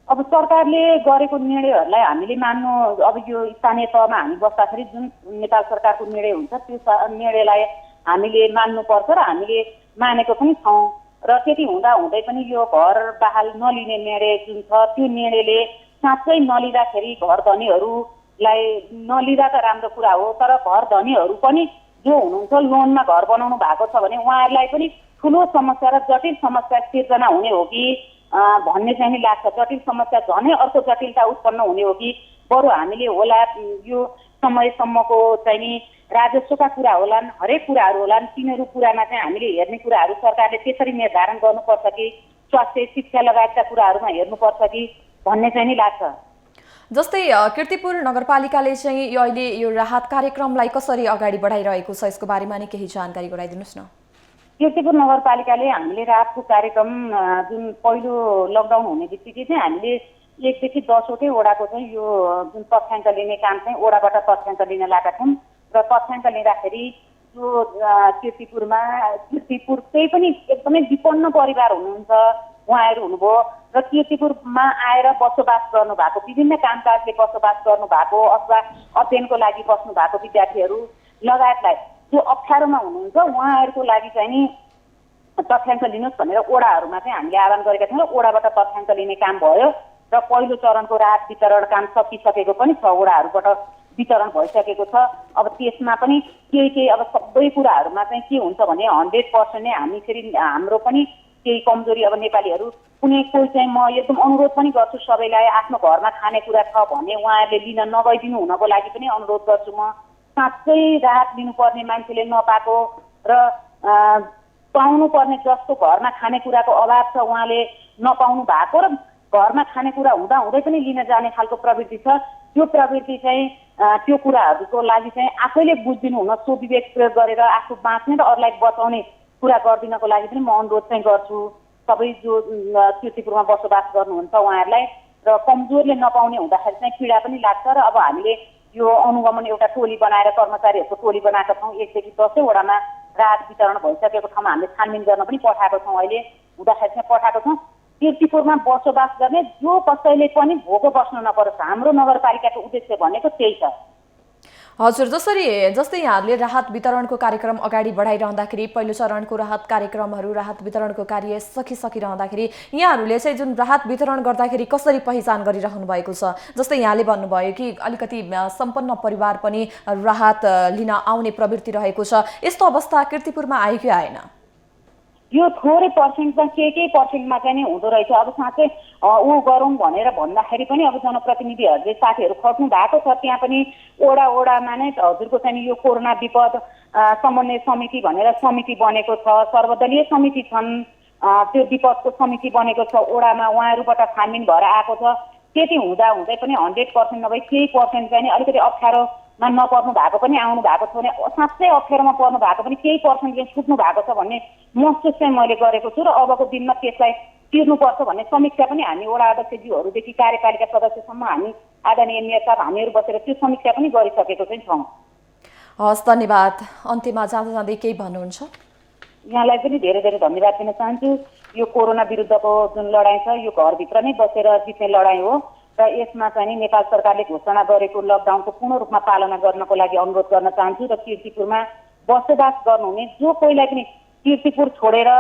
अब सरकारले गरेको निर्णयहरूलाई हामीले मान्नु, अब यो स्थानीय तहमा हामी बस्दाखेरि जुन नेपाल सरकारको निर्णय हुन्छ त्यो निर्णयलाई हामीले मान्नुपर्छ र हामीले मानेको पनि छौँ। र त्यति हुँदै पनि यो घर बहाल नलिने निर्णय जुन छ त्यो निर्णयले साँच्चै नलिँदाखेरि घर धनीहरूलाई नलिँदा त राम्रो कुरा हो, तर घर धनीहरू पनि जो हुनुहुन्छ लोनमा घर बनाउनु भएको छ भने उहाँहरूलाई पनि ठुलो समस्या र जटिल समस्या सिर्जना हुने हो कि भन्ने चाहिँ नि लाग्छ। जटिल समस्या झनै अर्को जटिलता उत्पन्न हुने हो कि बरु हामीले होला यो समयसम्मको चाहिँ नि राजस्वका कुरा होलान्, हरेक कुराहरू होलान्, तिनीहरू कुरामा चाहिँ हामीले हेर्ने कुराहरू सरकारले त्यसरी निर्धारण गर्नुपर्छ कि स्वास्थ्य शिक्षा लगायतका कुराहरूमा हेर्नुपर्छ कि भन्ने चाहिँ नि लाग्छ। जस्तै कीर्तिपुर नगरपालिकाले चाहिँ अहिले यो राहत कार्यक्रमलाई कसरी अगाडि बढाइरहेको छ, यसको बारेमा नै केही जानकारी गराइदिनुहोस् न। कीर्तिपुर नगरपालिकाले हामीले राहतको कार्यक्रम जुन पहिलो लकडाउन हुने बित्तिकै चाहिँ हामीले 1 देखि 10 वटै वडाको चाहिँ यो जुन तथ्याङ्क लिने काम चाहिँ वडाबाट तथ्याङ्क लिन लागेका छौँ र तथ्याङ्क लिँदाखेरि जो कीर्तिपुरकै पनि एकदमै विपन्न परिवार हुनुहुन्छ उहाँहरू हुनुभयो र कीर्तिपुरमा आएर बसोबास गर्नु भएको, विभिन्न कामकाजले बसोबास गर्नु भएको अथवा अध्ययनको लागि बस्नु भएको विद्यार्थीहरू लगायतलाई जो अप्ठ्यारोमा हुनुहुन्छ उहाँहरूको लागि चाहिँ नि तथ्याङ्क लिनुहोस् भनेर वडाहरूमा चाहिँ हामीले आह्वान गरेका थियौँ र वडाबाट तथ्याङ्क लिने काम भयो र पहिलो चरणको राहत वितरण काम सकिसकेको पनि छ, वडाहरूबाट वितरण भइसकेको छ। अब त्यसमा पनि केही अब सबै कुराहरूमा चाहिँ के हुन्छ भने 100% नै हामी फेरि हाम्रो पनि केही कमजोरी अब नेपालीहरू कुनै कोही चाहिँ म एकदम अनुरोध पनि गर्छु सबैलाई आफ्नो घरमा खानेकुरा छ भने उहाँहरूले लिन नगइदिनु हुनको लागि पनि अनुरोध गर्छु। म साँच्चै राहत लिनुपर्ने मान्छेले नपाएको र पाउनुपर्ने जस्तो घरमा खानेकुराको अभाव छ उहाँले नपाउनु भएको र घरमा खानेकुरा हुँदै पनि लिन जाने खालको प्रवृत्ति छ। त्यो प्रवृत्ति चाहिँ त्यो कुराहरूको लागि चाहिँ आफैले बुझिदिनु हुन स्वविवेक प्रयोग गरेर आफू बाँच्ने र अरूलाई बचाउने कुरा गरिदिनको लागि पनि म अनुरोध चाहिँ गर्छु सबै जो कीर्तिपुरमा बसोबास गर्नुहुन्छ उहाँहरूलाई। र कमजोरले नपाउने हुँदाखेरि चाहिँ पीडा पनि लाग्छ र अब हामीले यो अनुगमन एउटा टोली बनाएर कर्मचारीहरूको टोली बनाएका छौँ। 1 देखि 10 वडामा राहत वितरण भइसकेको ठाउँमा हामीले छानबिन गर्न पनि पठाएको छौँ। अहिले हुँदाखेरि चाहिँ पठाएको छौँ। कीर्तिपुरमा बसोबास गर्ने जो कसैले पनि भोको बस्नु नपरोस्, हाम्रो नगरपालिकाको उद्देश्य भनेको त्यही छ। हजुर, जस्तै यहाँहरूले राहत वितरणको कार्यक्रम अगाडि बढाइरहँदाखेरि पहिलो चरणको राहत कार्यक्रमहरू राहत वितरणको कार्य सकिरहँदाखेरि यहाँहरूले चाहिँ जुन राहत वितरण गर्दाखेरि कसरी पहिचान गरिरहनु भएको छ? जस्तै यहाँले भन्नुभयो कि अलिकति सम्पन्न परिवार पनि राहत लिन आउने प्रवृत्ति रहेको छ, यस्तो अवस्था कीर्तिपुरमा आयो कि आएन? यो थोरै पर्सेन्टमा केही पर्सेन्टमा चाहिँ नि हुँदो रहेछ। अब साँच्चै ऊ गरौँ भनेर भन्दाखेरि पनि अब जनप्रतिनिधिहरूले साथीहरू खट्नु भएको छ। त्यहाँ पनि ओडामा नै हजुरको चाहिँ यो कोरोना विपद समन्वय समिति भनेर समिति बनेको छ, सर्वदलीय समिति छन्, त्यो विपदको समिति बनेको छ ओडामा, उहाँहरूबाट छानबिन भएर आएको छ। त्यति हुँदै पनि 100% नभए केही पर्सेन्ट चाहिँ अलिकति अप्ठ्यारोमा नपर्नु भएको पनि आउनु भएको छ भने साँच्चै अप्ठ्यारोमा पर्नु भएको पनि केही पर्सेन्टले छुट्नु भएको छ भन्ने महसुस चाहिँ मैले गरेको छु। र अबको दिनमा त्यसलाई तिर्नुपर्छ भन्ने समीक्षा पनि हामी वडा अध्यक्षज्यूहरूदेखि कार्यपालिका सदस्यसम्म हामी आदरणीय मेयर साहब हामीहरू बसेर त्यो समीक्षा पनि गरिसकेको चाहिँ छौँ। हस्, धन्यवाद। अन्त्यमा जाँदै केही भन्नुहुन्छ? यहाँलाई पनि धेरै धेरै धन्यवाद दिन चाहन्छु। यो कोरोना विरुद्धको जुन लडाइँ छ यो घरभित्र नै बसेर जित्ने लडाइँ हो र यसमा चाहिँ नेपाल सरकारले घोषणा गरेको लकडाउनको पूर्ण रूपमा पालना गर्नको लागि अनुरोध गर्न चाहन्छु। र कीर्तिपुरमा बसोबास गर्नुहुने जो कोहीलाई पनि कीर्तिपुर छोडेर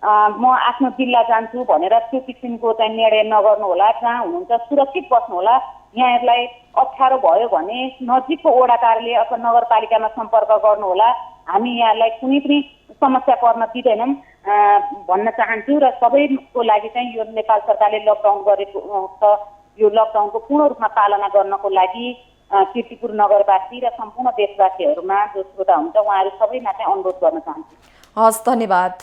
म आफ्नो जिल्ला जान्छु भनेर त्यो किसिमको चाहिँ निर्णय नगर्नुहोला। जहाँ हुनुहुन्छ सुरक्षित बस्नुहोला। यहाँहरूलाई अप्ठ्यारो भयो भने नजिकको वडा कार्यालय अथवा नगरपालिकामा सम्पर्क गर्नुहोला। हामी यहाँलाई कुनै पनि समस्या पर्न दिँदैनौँ भन्न चाहन्छु। र सबैको लागि चाहिँ यो नेपाल सरकारले लकडाउन गरेको छ, यो लकडाउनको पूर्ण रूपमा पालना गर्नको लागि कीर्तिपुर नगरवासी र सम्पूर्ण देशवासीहरूमा जो श्रोता हुन्छ उहाँहरू सबैमा चाहिँ अनुरोध गर्न चाहन्छु। हस्, धन्यवाद।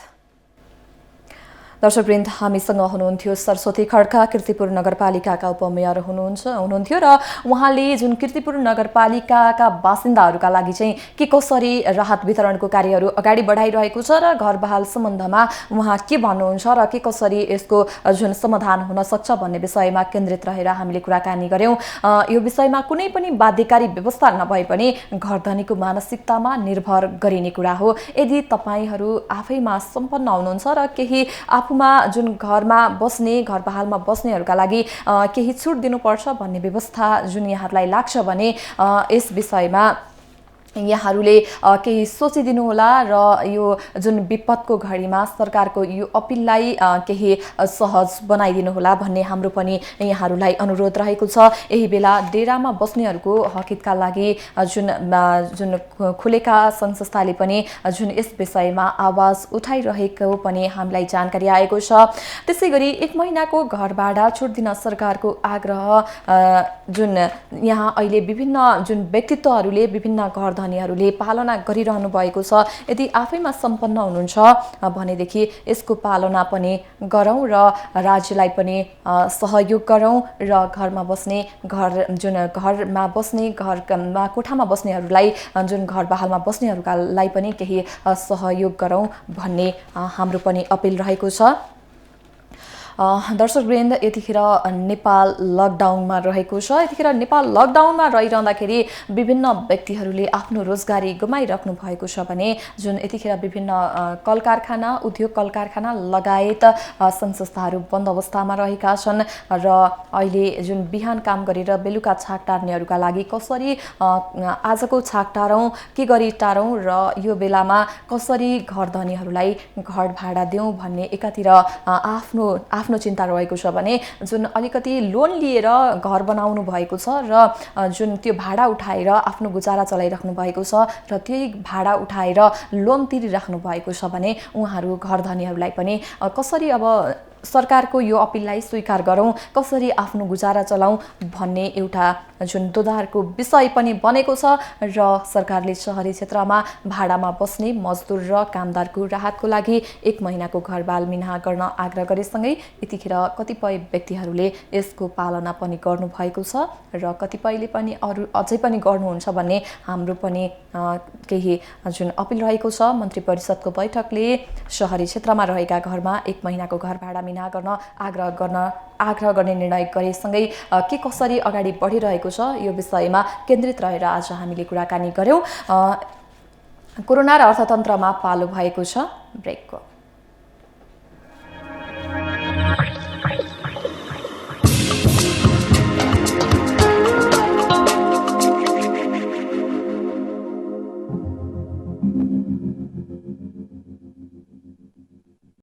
दर्शकवृन्द, हामीसँग हुनुहुन्थ्यो सरस्वती खड्का, कीर्तिपुर नगरपालिकाका उपमेयर हुनुहुन्थ्यो र उहाँले जुन कीर्तिपुर नगरपालिकाका बासिन्दाहरूका लागि चाहिँ के कसरी राहत वितरणको कार्यहरू अगाडि बढाइरहेको छ र घरबहाल सम्बन्धमा उहाँ के भन्नुहुन्छ र के कसरी यसको जुन समाधान हुन सक्छ भन्ने विषयमा केन्द्रित रहेर हामीले कुराकानी गऱ्यौँ। यो विषयमा कुनै पनि बाध्यकारी व्यवस्था नभए पनि घरधनीको मानसिकतामा निर्भर गरिने कुरा हो। यदि तपाईहरू आफैमा सम्पन्न हुनुहुन्छ र केही आफूमा जुन घरमा बस्ने घरबहालमा बस्नेहरूका लागि केही छुट दिनुपर्छ भन्ने व्यवस्था जुन यहाँहरूलाई लाग्छ भने यस विषयमा यहाँहरूले केही सोचिदिनु होला र यो जुन विपदको घडीमा सरकारको यो अपिललाई केही सहज बनाइदिनु होला भन्ने हाम्रो पनि यहाँहरूलाई अनुरोध रहेको छ। यही बेला डेरामा बस्नेहरूको हकितका लागि जुन खुलेका सङ्घ संस्थाले पनि जुन यस विषयमा आवाज उठाइरहेको पनि हामीलाई जानकारी आएको छ। त्यसै गरी 1 महिनाको घर भाडा छुट दिन सरकारको आग्रह जुन यहाँ अहिले विभिन्न जुन व्यक्तित्वहरूले विभिन्न घर धनीहरूले पालना गरिरहनु भएको छ। यदि आफैमा सम्पन्न हुनुहुन्छ भनेदेखि यसको पालना पनि गरौँ र राज्यलाई पनि सहयोग गरौँ र घरमा बस्ने घरमा कोठामा बस्नेहरूलाई जुन घरबहालमा बस्नेहरूलाई पनि केही सहयोग गरौँ भन्ने हाम्रो पनि अपिल रहेको छ। दर्शकवृन्द, यतिखेर नेपाल लकडाउनमा रहेको छ। यतिखेर नेपाल लकडाउनमा रहिरहँदाखेरि विभिन्न व्यक्तिहरूले आफ्नो रोजगारी गुमाइराख्नु भएको छ भने जुन यतिखेर विभिन्न कल कारखाना उद्योग कल कारखाना लगायत सङ्घ संस्थाहरू बन्द अवस्थामा रहेका छन् र अहिले जुन बिहान काम गरेर बेलुका छाक टार्नेहरूका लागि कसरी आजको छाक टारौँ, के गरी टारौँ र यो बेलामा कसरी घर धनीहरूलाई घर भाडा दिउँ भन्ने एकातिर आफ्नो चिन्ता रहेको छ भने जुन अलिकति लोन लिएर घर बनाउनु भएको छ र जुन त्यो भाडा उठाएर आफ्नो गुजारा चलाइराख्नु भएको छ र त्यही भाडा उठाएर लोन तिरिराख्नु भएको छ भने उहाँहरू घर धनीहरूलाई पनि कसरी अब सरकारको यो अपिललाई स्वीकार गरौँ, कसरी आफ्नो गुजारा चलाउँ भन्ने एउटा जुन दोधारको विषय पनि बनेको छ र सरकारले शहरी क्षेत्रमा भाडामा बस्ने मजदुर र कामदारको राहतको लागि 1 महिनाको घरबाल मिना गर्न आग्रह गरेसँगै यतिखेर कतिपय व्यक्तिहरूले यसको पालना पनि गर्नुभएको छ र कतिपयले पनि अझै पनि गर्नुहुन्छ भन्ने हाम्रो पनि केही जुन अपिल रहेको छ। मन्त्री परिषदको बैठकले शहरी क्षेत्रमा रहेका घरमा 1 महिनाको घर भाडा मिना गर्न आग्रह गर्ने निर्णय गरेसँगै के कसरी अगाडि बढिरहेको छ यो विषयमा केन्द्रित रहेर आज हामीले कुराकानी गर्यौं। कोरोना र अर्थतन्त्रमा पालो भएको छ। ब्रेकको